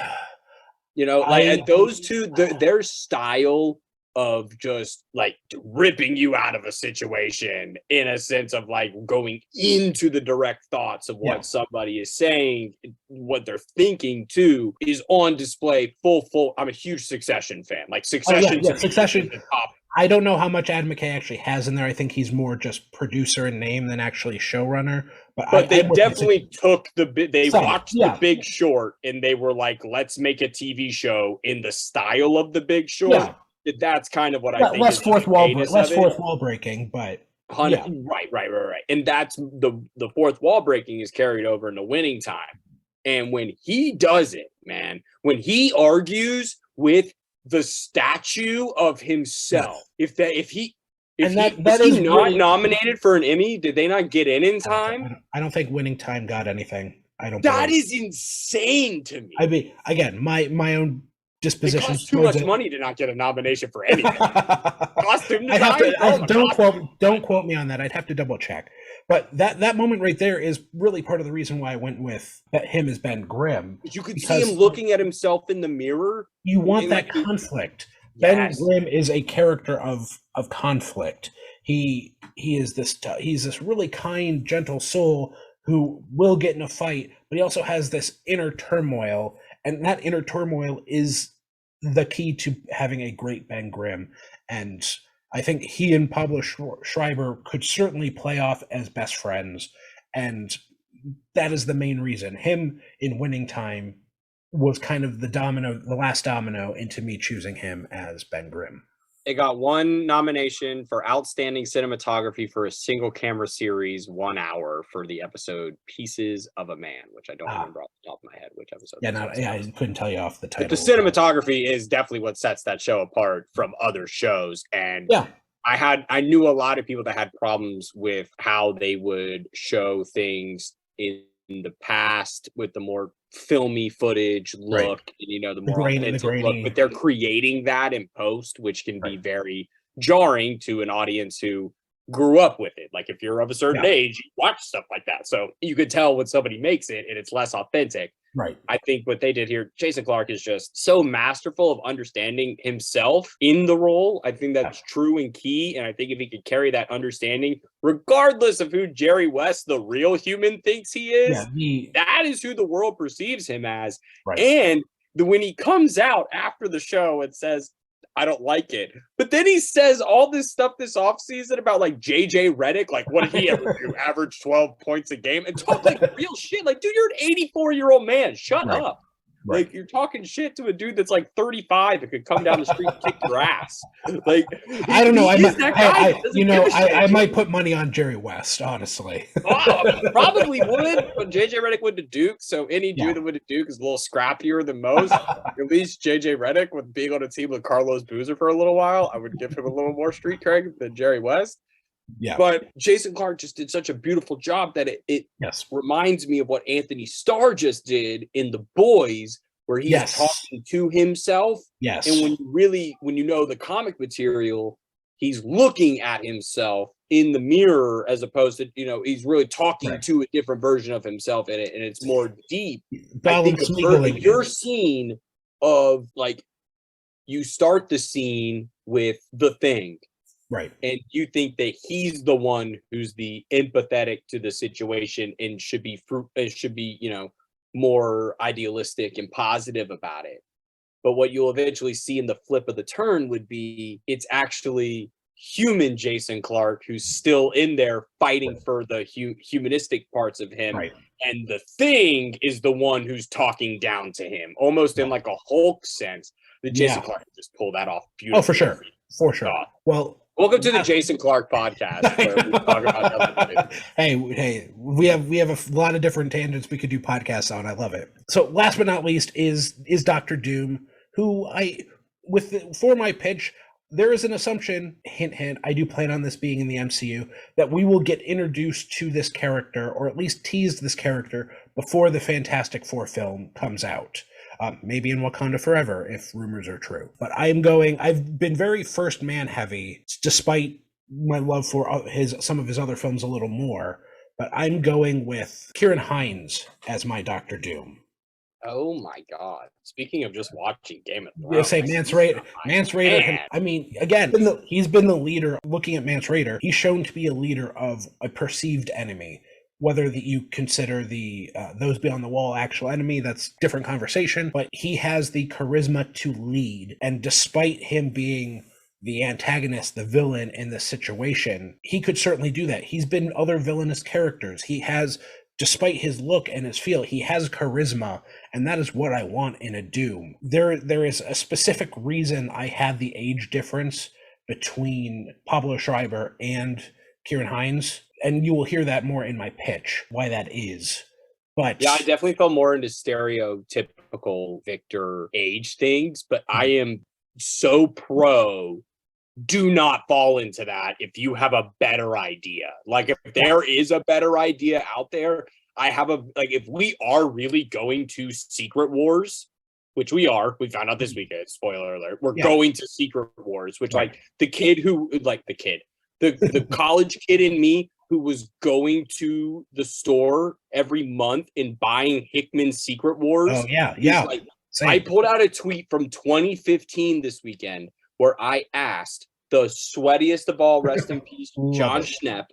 Those two, their style of just like ripping you out of a situation in a sense of like going into the direct thoughts of what somebody is saying, what they're thinking too, is on display full. I'm a huge Succession fan. Like Succession. Succession. I don't know how much Adam McKay actually has in there. I think he's more just producer in name than actually showrunner. But they definitely took watched The Big Short and they were like, let's make a TV show in the style of The Big Short. Yeah. That's kind of what I think. Less fourth wall breaking, but right. And that's the fourth wall breaking is carried over into Winning Time. And when he does it, man, when he argues with the statue of himself, if he is not nominated for an Emmy, did they not get in time? I don't think Winning Time got anything. That is insane to me. I mean, again, my own disposition. It costs too much money to not get a nomination for anything. Don't quote me on that. I'd have to double check. But that moment right there is really part of the reason why I went with him as Ben Grimm. You could see him looking at himself in the mirror. You want that conflict. Ben Grimm is a character of conflict. He's this really kind, gentle soul who will get in a fight, but he also has this inner turmoil, and that inner turmoil is the key to having a great Ben Grimm. And I think he and Pablo Schreiber could certainly play off as best friends, and that is the main reason. Him in Winning Time was kind of the last domino into me choosing him as Ben Grimm. It got one nomination for Outstanding Cinematography for a Single Camera Series, 1 hour, for the episode Pieces of a Man, which I don't remember off the top of my head which episode. I couldn't tell you off the title. But the cinematography is definitely what sets that show apart from other shows. And I knew a lot of people that had problems with how they would show things in the past with the more filmy footage look, and the more authentic look, but they're creating that in post, which can be very jarring to an audience who grew up with it. Like if you're of a certain Yeah. age, you watch stuff like that. So you could tell when somebody makes it and it's less authentic. Right. I think what they did here, Jason Clarke is just so masterful of understanding himself in the role. I think that's true and key. And I think if he could carry that understanding, regardless of who Jerry West, the real human, thinks he is, that is who the world perceives him as. Right. And when he comes out after the show and says, I don't like it. But then he says all this stuff this offseason about like JJ Redick, like what did he ever do? Average 12 points a game and talk like real shit. Like, dude, you're an 84-year-old man. Shut up. Like you're talking shit to a dude that's like 35 that could come down the street and kick your ass. Like I don't know. I might put money on Jerry West, honestly. Probably would, but JJ Redick went to Duke, so any dude that went to Duke is a little scrappier than most. At least JJ Redick, with being on a team with Carlos Boozer for a little while, I would give him a little more street cred than Jerry West. Yeah. But Jason Clarke just did such a beautiful job that it reminds me of what Anthony Starr just did in The Boys, where he's talking to himself. Yes. And when you know the comic material, he's looking at himself in the mirror as opposed to, he's really talking to a different version of himself in it, and it's more deep. I think your scene of like, you start the scene with The Thing. Right. And you think that he's the one who's the empathetic to the situation and should be more idealistic and positive about it. But what you'll eventually see in the flip of the turn would be it's actually human Jason Clarke who's still in there fighting for the humanistic parts of him. Right. And The Thing is the one who's talking down to him, almost in like a Hulk sense. The Jason Clarke just pulled that off beautifully. Oh, for sure. For sure. Well, welcome to the Jason Clarke podcast, where we talk about Hey, we have a lot of different tangents we could do podcasts on. I love it. So last but not least is Dr. Doom, who for my pitch, there is an assumption, hint, hint, I do plan on this being in the MCU, that we will get introduced to this character, or at least teased this character, before the Fantastic Four film comes out. Maybe in Wakanda Forever, if rumors are true. But I've been very First Man heavy, despite my love for some of his other films a little more. But I'm going with Kieran Hines as my Dr. Doom. Oh my God. Speaking of just watching Game of Thrones. You'll say Mance Rayder. I mean, again, he's been the leader. Looking at Mance Rayder, he's shown to be a leader of a perceived enemy. Whether you consider the those beyond the wall actual enemy, that's different conversation. But he has the charisma to lead, and despite him being the antagonist, the villain in this situation, he could certainly do that. He's been other villainous characters. He has, despite his look and his feel, he has charisma, and that is what I want in a Doom. There is a specific reason I had the age difference between Pablo Schreiber and Kieran Hines. And you will hear that more in my pitch, why that is. But yeah, I definitely fell more into stereotypical Victor age things, but I am so pro, do not fall into that if you have a better idea. Like, if there is a better idea out there, if we are really going to Secret Wars, which we found out this weekend, spoiler alert, we're going to Secret Wars, which the college kid in me who was going to the store every month and buying Hickman's Secret Wars. Oh, yeah. I pulled out a tweet from 2015 this weekend where I asked the sweatiest of all, rest in peace, John Schnepp,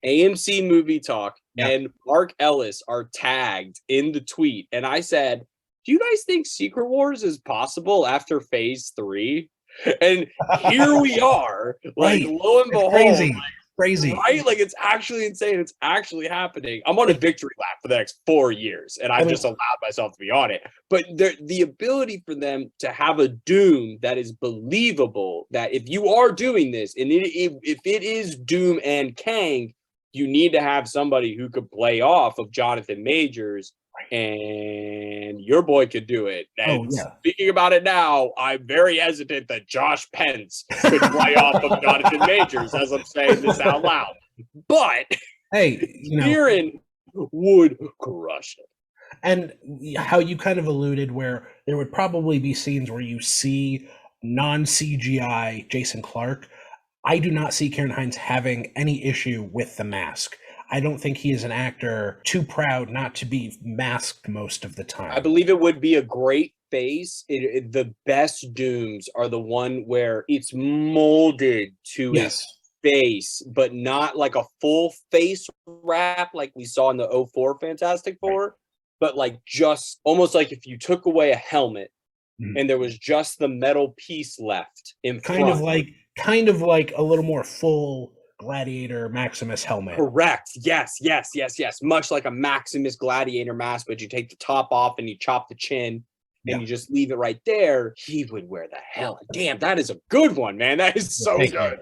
AMC Movie Talk, and Mark Ellis are tagged in the tweet. And I said, do you guys think Secret Wars is possible after Phase 3? And here we are, lo and behold. Crazy. Right? Like, it's actually insane. It's actually happening. I'm on a victory lap for the next 4 years, and I've just allowed myself to be on it. But the ability for them to have a Doom that is believable, that if you are doing this, and if it is Doom and Kang, you need to have somebody who could play off of Jonathan Majors, and your boy could do it. And speaking about it now, I'm very hesitant that Josh Pence could play off of Jonathan Majors as I'm saying this out loud. But hey, Kieran would crush it. And how you kind of alluded where there would probably be scenes where you see non-CGI Jason Clarke. I do not see Kieran Hines having any issue with the mask. I don't think he is an actor too proud not to be masked most of the time. I believe it would be a great face. The best Dooms are the one where it's molded to his face, but not like a full face wrap like we saw in the '04 Fantastic Four, but like just almost like if you took away a helmet and there was just the metal piece left in front. Kind of like a little more full Gladiator Maximus helmet. Correct. Yes. Much like a Maximus Gladiator mask, but you take the top off and you chop the chin and you just leave it right there. He would wear the hell. Damn, that is a good one, man. That is so good.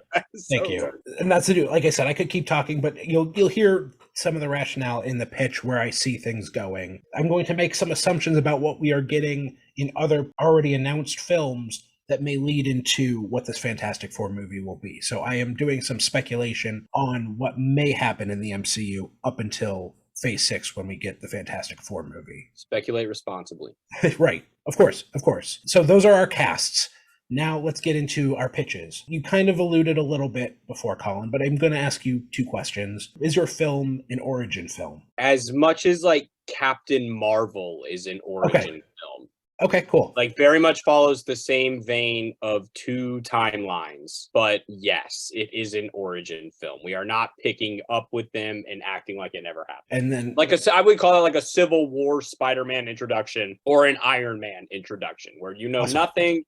Thank you. And that's like I said, I could keep talking, but you'll hear some of the rationale in the pitch where I see things going. I'm going to make some assumptions about what we are getting in other already announced films that may lead into what this Fantastic Four movie will be. So I am doing some speculation on what may happen in the MCU up until Phase 6 when we get the Fantastic Four movie. Speculate responsibly. Right. Of course. So those are our casts. Now let's get into our pitches. You kind of alluded a little bit before, Colin, but I'm going to ask you two questions. Is your film an origin film? As much as like Captain Marvel is an origin film. Okay, cool. Like very much follows the same vein of two timelines, but yes, it is an origin film. We are not picking up with them and acting like it never happened. And then I would call it like a Civil War Spider-Man introduction or an Iron Man introduction where you know nothing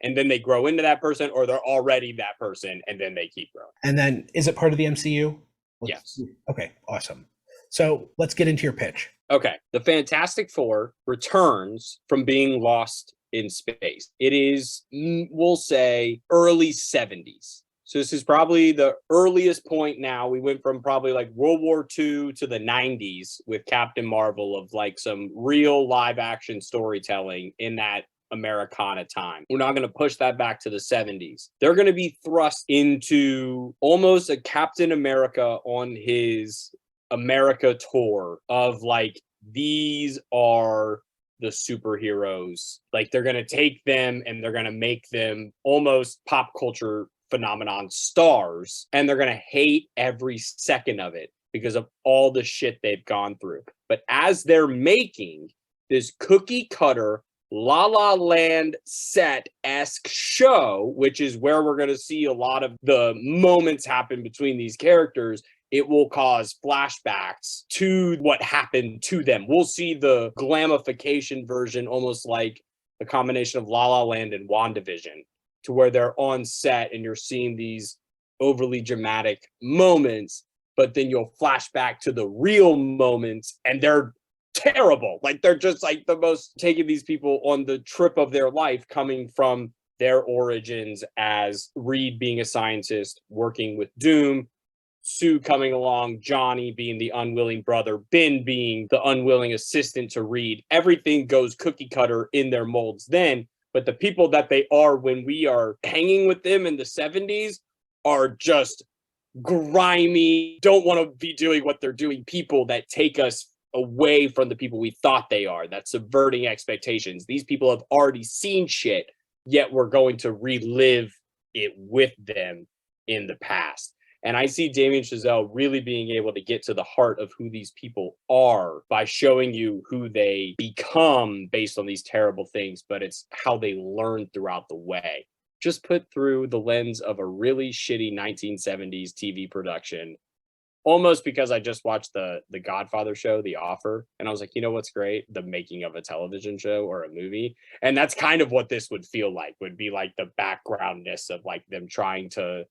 and then they grow into that person, or they're already that person and then they keep growing. And then is it part of the MCU? Yes. Okay, awesome. So let's get into your pitch. Okay. The Fantastic Four returns from being lost in space. It is, we'll say, early 70s. So this is probably the earliest point now. We went from probably like World War II to the 90s with Captain Marvel of like some real live action storytelling in that Americana time. We're not going to push that back to the 70s. They're going to be thrust into almost a Captain America on his America tour of like, these are the superheroes. Like they're going to take them and they're going to make them almost pop culture phenomenon stars. And they're going to hate every second of it because of all the shit they've gone through. But as they're making this cookie cutter La La Land set-esque show, which is where we're going to see a lot of the moments happen between these characters, it will cause flashbacks to what happened to them. We'll see the glamification version, almost like a combination of La La Land and WandaVision, to where they're on set and you're seeing these overly dramatic moments, but then you'll flash back to the real moments and they're terrible. Like they're just like the most, taking these people on the trip of their life, coming from their origins as Reed being a scientist working with Doom, Sue coming along, Johnny being the unwilling brother, Ben being the unwilling assistant to Reed. Everything goes cookie cutter in their molds then, but the people that they are when we are hanging with them in the 70s are just grimy, don't want to be doing what they're doing, people that take us away from the people we thought they are, that's subverting expectations. These people have already seen shit, yet we're going to relive it with them in the past. And I see Damien Chazelle really being able to get to the heart of who these people are by showing you who they become based on these terrible things, but it's how they learn throughout the way. Just put through the lens of a really shitty 1970s TV production, almost because I just watched the Godfather show, The Offer, and I was like, you know what's great? The making of a television show or a movie. And that's kind of what this would feel like, would be like the backgroundness of like them trying to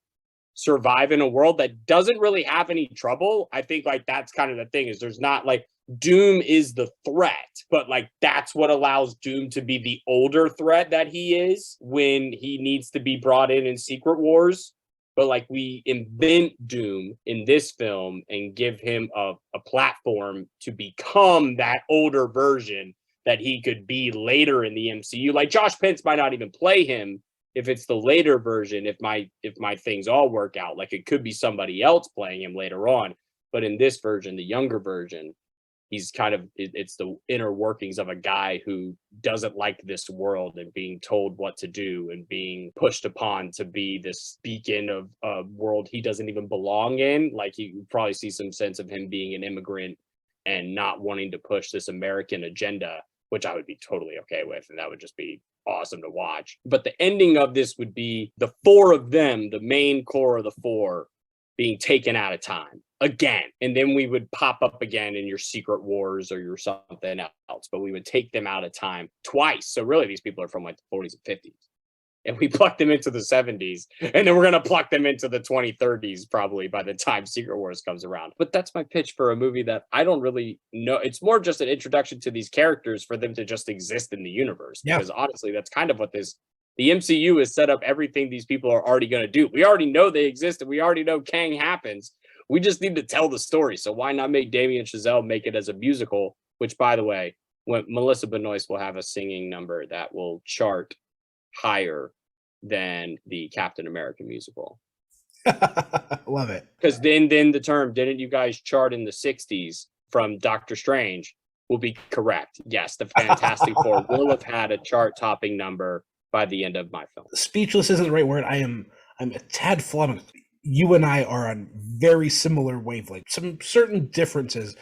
survive in a world that doesn't really have any trouble. I think like that's kind of the thing, is there's not like, Doom is the threat, but like that's what allows Doom to be the older threat that he is when he needs to be brought in Secret Wars. But like we invent Doom in this film and give him a platform to become that older version that he could be later in the MCU. Like Josh Pence might not even play him if it's the later version, if my things all work out. Like it could be somebody else playing him later on. But in this version, the younger version, he's kind of, it's the inner workings of a guy who doesn't like this world and being told what to do and being pushed upon to be this beacon of a world he doesn't even belong in. Like, you probably see some sense of him being an immigrant and not wanting to push this American agenda, which I would be totally okay with. And that would just be awesome to watch. But the ending of this would be the four of them, the main core of the four, being taken out of time again. And then we would pop up again in your Secret Wars or your something else, but we would take them out of time twice. So really, these people are from like the 40s and 50s. And we pluck them into the 70s, and then we're going to pluck them into the 2030s probably by the time Secret Wars comes around. But that's my pitch for a movie that I don't really know. It's more just an introduction to these characters for them to just exist in the universe. Yeah. Because honestly, that's kind of what the MCU has set up everything these people are already going to do. We already know they exist, and we already know Kang happens. We just need to tell the story. So why not make Damien Chazelle make it as a musical, which, by the way, when Melissa Benoist will have a singing number that will chart higher than the Captain America musical. Love it. Because then the term "didn't you guys chart in the 60s" from Doctor Strange will be correct. Yes, the Fantastic Four will have had a chart-topping number by the end of my film. Speechless isn't the right word. I'm a tad flummoxed. You and I are on very similar wavelengths. Some certain differences,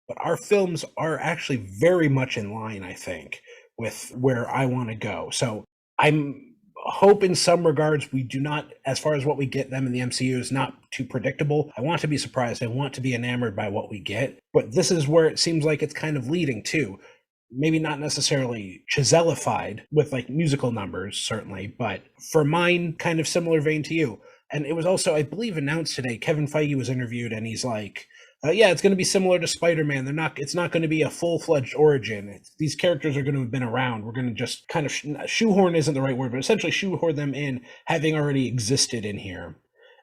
but our films are actually very much in line, I think, with where I want to go. So I'm hope in some regards we do not, as far as what we get them in the MCU is not too predictable. I want to be surprised. I want to be enamored by what we get. But this is where it seems like it's kind of leading to. Maybe not necessarily Chazellified with like musical numbers, certainly, but for mine, kind of similar vein to you. And it was also, I believe, announced today, Kevin Feige was interviewed and he's like, yeah, it's going to be similar to Spider-Man. It's not going to be a full-fledged origin. These characters are going to have been around. We're going to just kind of shoehorn isn't the right word, but essentially shoehorn them in, having already existed in here.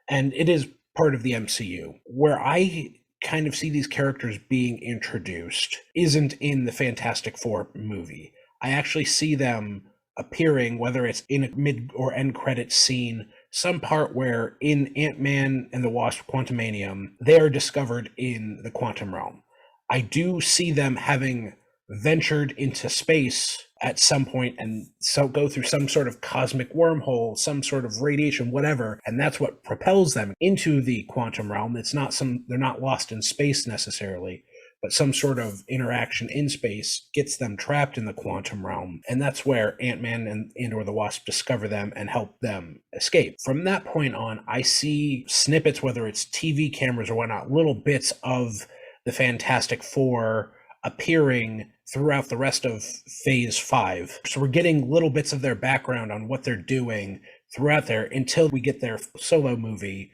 And it is part of the MCU. Where I kind of see these characters being introduced isn't in the Fantastic Four movie. I actually see them appearing, whether it's in a mid or end credit scene, some part where in Ant-Man and the Wasp: Quantumanium, they are discovered in the quantum realm. I do see them having ventured into space at some point and so go through some sort of cosmic wormhole, some sort of radiation, whatever, and that's what propels them into the quantum realm. They're not lost in space necessarily, but some sort of interaction in space gets them trapped in the quantum realm. And that's where Ant-Man and or the Wasp discover them and help them escape. From that point on, I see snippets, whether it's TV cameras or whatnot, little bits of the Fantastic Four appearing throughout the rest of Phase 5. So we're getting little bits of their background on what they're doing throughout there until we get their solo movie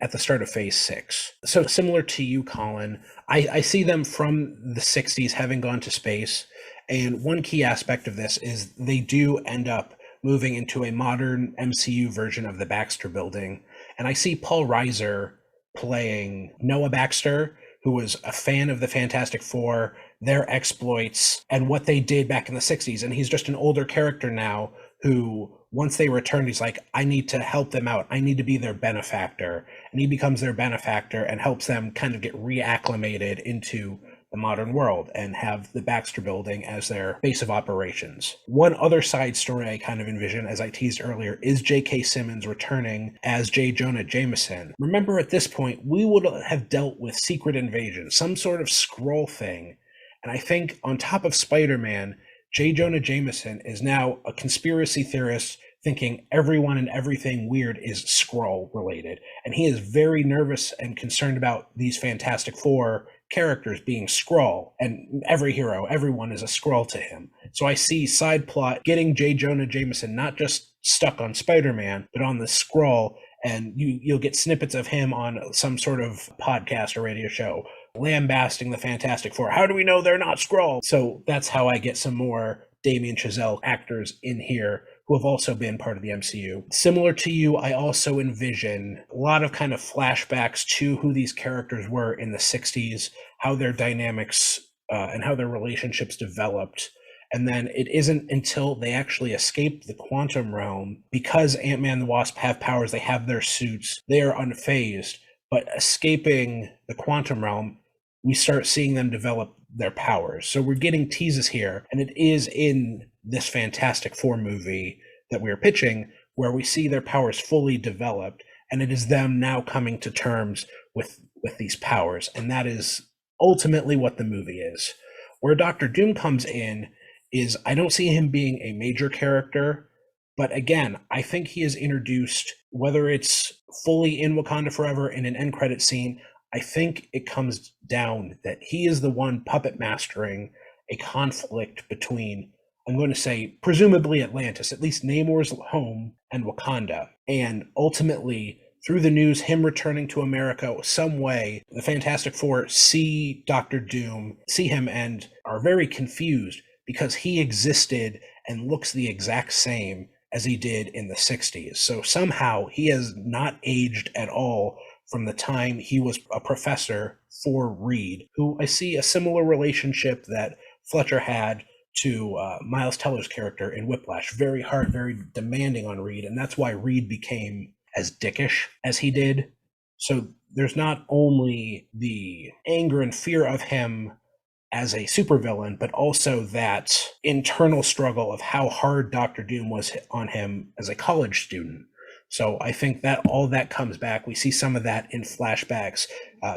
at the start of Phase 6. So similar to you, Colin, I see them from the 60s having gone to space, and one key aspect of this is they do end up moving into a modern MCU version of the Baxter Building, and I see Paul Reiser playing Noah Baxter, who was a fan of the Fantastic Four, their exploits, and what they did back in the 60s, and he's just an older character now who, once they return, he's like, I need to help them out. I need to be their benefactor. And he becomes their benefactor and helps them kind of get reacclimated into the modern world and have the Baxter Building as their base of operations. One other side story I kind of envision, as I teased earlier, is JK Simmons returning as J. Jonah Jameson. Remember, at this point, we would have dealt with Secret Invasion, some sort of Skrull thing. And I think on top of Spider-Man, J. Jonah Jameson is now a conspiracy theorist thinking everyone and everything weird is Skrull related. And he is very nervous and concerned about these Fantastic Four characters being Skrull. And everyone is a Skrull to him. So I see side plot getting J. Jonah Jameson not just stuck on Spider-Man, but on the Skrull. And you'll get snippets of him on some sort of podcast or radio show lambasting the Fantastic Four. How do we know they're not Skrull? So that's how I get some more Damien Chazelle actors in here who have also been part of the MCU. Similar to you, I also envision a lot of kind of flashbacks to who these characters were in the 60s, how their dynamics and how their relationships developed. And then it isn't until they actually escape the quantum realm, because Ant-Man and the Wasp have powers, they have their suits, they are unfazed. But escaping the quantum realm, we start seeing them develop their powers. So we're getting teases here, and it is in this Fantastic Four movie that we're pitching where we see their powers fully developed, and it is them now coming to terms with these powers, and that is ultimately what the movie is. Where Doctor Doom comes in is I don't see him being a major character, but again, I think he is introduced, whether it's fully in Wakanda Forever in an end credit scene, I think it comes down that he is the one puppet mastering a conflict between, I'm going to say, presumably Atlantis, at least Namor's home, and Wakanda. And ultimately, through the news, him returning to America some way, the Fantastic Four see Doctor Doom, see him, and are very confused because he existed and looks the exact same as he did in the 60s. So somehow he has not aged at all from the time he was a professor for Reed, who I see a similar relationship that Fletcher had to Miles Teller's character in Whiplash. Very hard, very demanding on Reed, and that's why Reed became as dickish as he did. So there's not only the anger and fear of him as a supervillain, but also that internal struggle of how hard Doctor Doom was on him as a college student. So I think that all that comes back. We see some of that in flashbacks.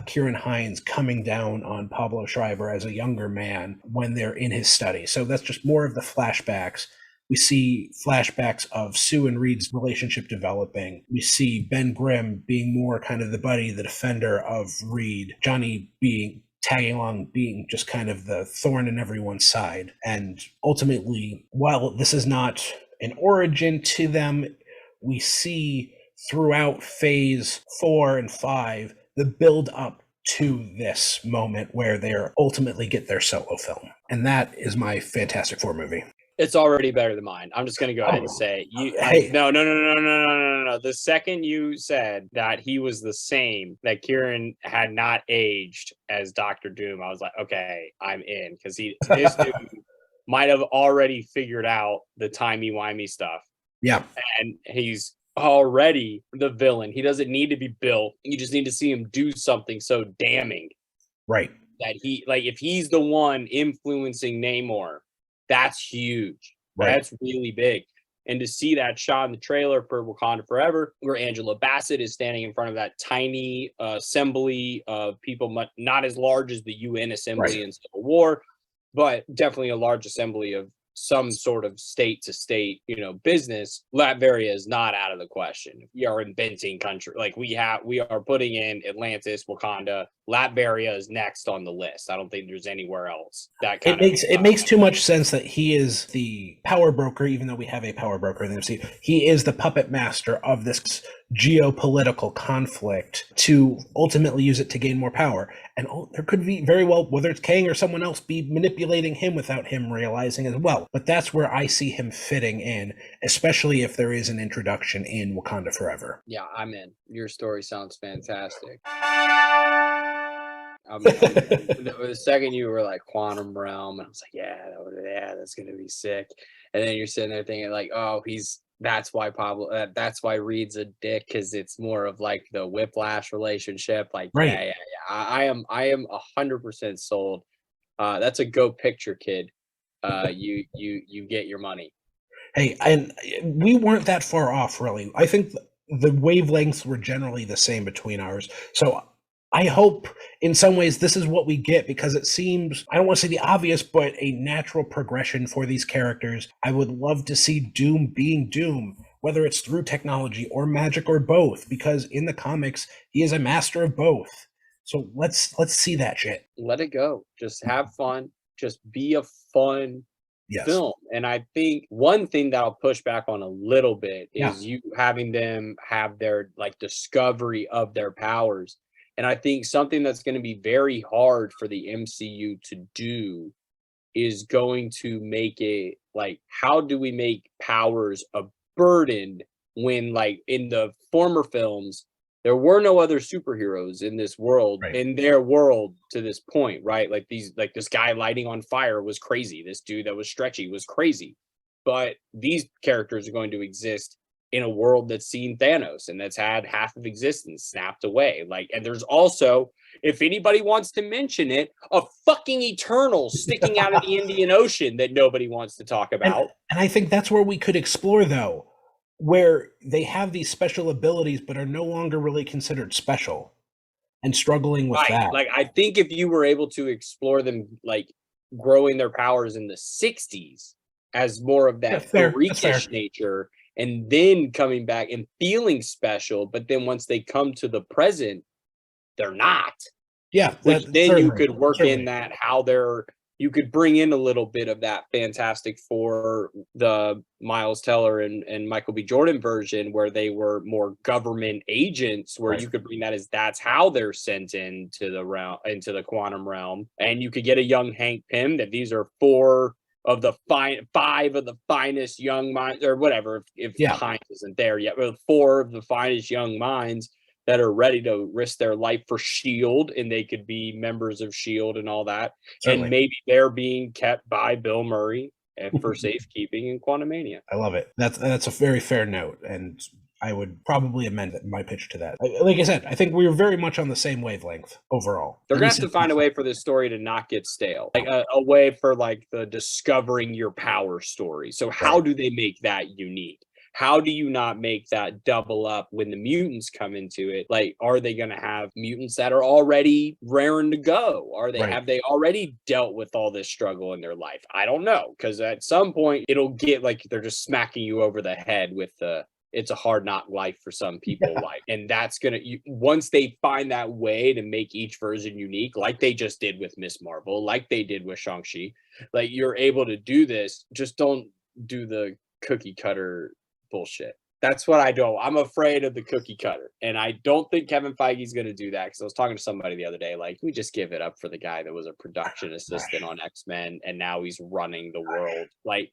Kieran Hines coming down on Pablo Schreiber as a younger man when they're in his study. So that's just more of the flashbacks. We see flashbacks of Sue and Reed's relationship developing. We see Ben Grimm being more kind of the buddy, the defender of Reed. Johnny being tagging along, being just kind of the thorn in everyone's side. And ultimately, while this is not an origin to them, we see throughout phase 4 and 5 the build up to this moment where they ultimately get their solo film. And that is my Fantastic Four movie. It's already better than mine. I'm just going to go ahead and say no. The second you said that he was the same, that Kieran had not aged as Doctor Doom, I was like, okay, I'm in, because this dude might have already figured out the timey-wimey stuff. Yeah. And he's already the villain. He doesn't need to be built. You just need to see him do something so damning. Right. That if he's the one influencing Namor, that's huge. Right. That's really big. And to see that shot in the trailer for Wakanda Forever, where Angela Bassett is standing in front of that tiny assembly of people, not as large as the UN assembly in Civil War, but definitely a large assembly of some sort of state to state, business. Latveria is not out of the question. We are inventing country. We are putting in Atlantis, Wakanda. Latveria is next on the list. I don't think there's anywhere else that it makes too much sense that he is the power broker, even though we have a power broker in the MCU. He is the puppet master of this geopolitical conflict to ultimately use it to gain more power. And there could be very well, whether it's Kang or someone else, be manipulating him without him realizing as well. But that's where I see him fitting in, especially if there is an introduction in Wakanda Forever. Yeah, I'm in. Your story sounds fantastic. The second you were like quantum realm, and I was like, yeah, that's gonna be sick. And then you're sitting there thinking like, oh, that's why Reed's a dick, because it's more of like the Whiplash relationship. Like, right. Yeah. I am 100% sold. That's a go picture, kid. You get your money. Hey, and we weren't that far off, really. I think the wavelengths were generally the same between ours. So I hope in some ways this is what we get, because it seems, I don't want to say the obvious, but a natural progression for these characters. I would love to see Doom being Doom, whether it's through technology or magic or both, because in the comics, he is a master of both. So let's see that shit. Let it go. Just have fun. Just be a fun film. And I think one thing that I'll push back on a little bit is you having them have their discovery of their powers. And I think something that's going to be very hard for the MCU to do is going to make it how do we make powers a burden when in the former films, there were no other superheroes in this world, in their world to this point, right? This guy lighting on fire was crazy. This dude that was stretchy was crazy. But these characters are going to exist in a world that's seen Thanos and that's had half of existence snapped away. Like, and there's also, if anybody wants to mention it, a fucking Eternal sticking out of the Indian Ocean that nobody wants to talk about. And I think that's where we could explore, though, where they have these special abilities but are no longer really considered special, and struggling with that. Like, I think if you were able to explore them, like growing their powers in the 60s as more of that freakish nature, and then coming back and feeling special, but then once they come to the present, they're not. Yeah. Which then you could work in that, how they're, you could bring in a little bit of that Fantastic Four, the Miles Teller and Michael B. Jordan version, where they were more government agents, where you could bring that as that's how they're sent into the realm, into the quantum realm. And you could get a young Hank Pym, that these are five of the finest young minds, or whatever, if Hines isn't there yet, but 4 of the finest young minds that are ready to risk their life for S.H.I.E.L.D., and they could be members of S.H.I.E.L.D. and all that. Certainly. And maybe they're being kept by Bill Murray for safekeeping in Quantumania. I love it. That's a very fair note, and I would probably amend my pitch to that. Like I said, I think we were very much on the same wavelength overall. They're going to have to find a way for this story to not get stale. Like a way for like the discovering your power story. So how do they make that unique? How do you not make that double up when the mutants come into it? Like, are they going to have mutants that are already raring to go? Have they already dealt with all this struggle in their life? I don't know, because at some point it'll get like they're just smacking you over the head with the it's a hard knock life for some people. Like, and that's gonna, once they find that way to make each version unique, like they just did with Miss Marvel, like they did with Shang-Chi, like you're able to do this. Just don't do the cookie cutter bullshit. That's what I don't. I'm afraid of the cookie cutter, and I don't think Kevin Feige's going to do that, because I was talking to somebody the other day, like, we just give it up for the guy that was a production assistant on X-Men, and now he's running the world. Like,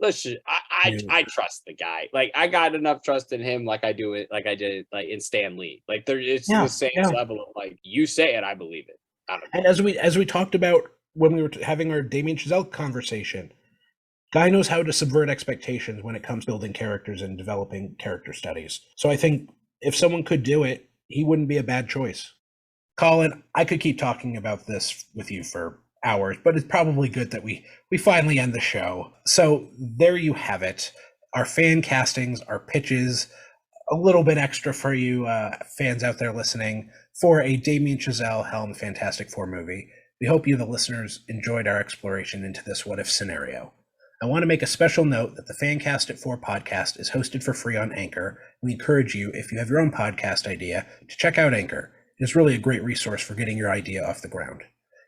let's just, I trust the guy. Like, I got enough trust in him, like I do it, like I did, like in Stan Lee. Like, it's the same level of like, you say it, I believe it. I don't know. And as we talked about when we were having our Damien Chazelle conversation, guy knows how to subvert expectations when it comes to building characters and developing character studies. So I think if someone could do it, he wouldn't be a bad choice. Colin, I could keep talking about this with you for hours, but it's probably good that we finally end the show. So there you have it. Our fan castings, our pitches, a little bit extra for you fans out there listening for a Damien Chazelle helmed Fantastic Four movie. We hope you, the listeners, enjoyed our exploration into this what-if scenario. I want to make a special note that the Fancast at 4 podcast is hosted for free on Anchor. We encourage you, if you have your own podcast idea, to check out Anchor. It is really a great resource for getting your idea off the ground.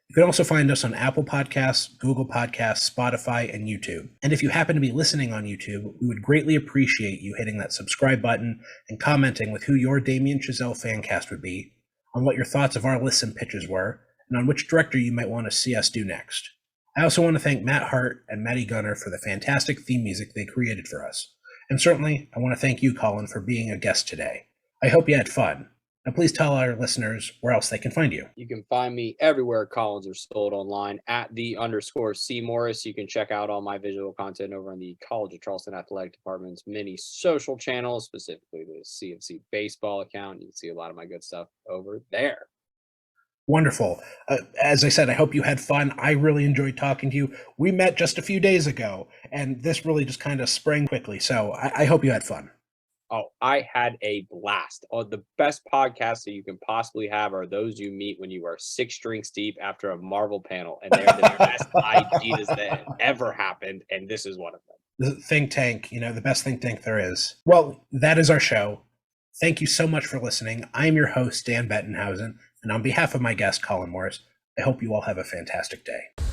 You can also find us on Apple Podcasts, Google Podcasts, Spotify, and YouTube. And if you happen to be listening on YouTube, we would greatly appreciate you hitting that subscribe button and commenting with who your Damien Chazelle Fancast would be, on what your thoughts of our lists and pitches were, and on which director you might want to see us do next. I also want to thank Matt Hart and Maddie Gunner for the fantastic theme music they created for us. And certainly, I want to thank you, Colin, for being a guest today. I hope you had fun. Now, please tell our listeners where else they can find you. You can find me everywhere Collins are sold online at @the_C Morris. You can check out all my visual content over on the College of Charleston Athletic Department's many social channels, specifically the CFC baseball account. You can see a lot of my good stuff over there. Wonderful. As I said, I hope you had fun. I really enjoyed talking to you. We met just a few days ago, and this really just kind of sprang quickly. So I hope you had fun. Oh, I had a blast. Oh, the best podcasts that you can possibly have are those you meet when you are 6 drinks deep after a Marvel panel, and they're the best ideas that ever happened, and this is one of them. The think tank, the best think tank there is. Well, that is our show. Thank you so much for listening. I'm your host, Dan Bettenhausen, and on behalf of my guest, Colin Morris, I hope you all have a fantastic day.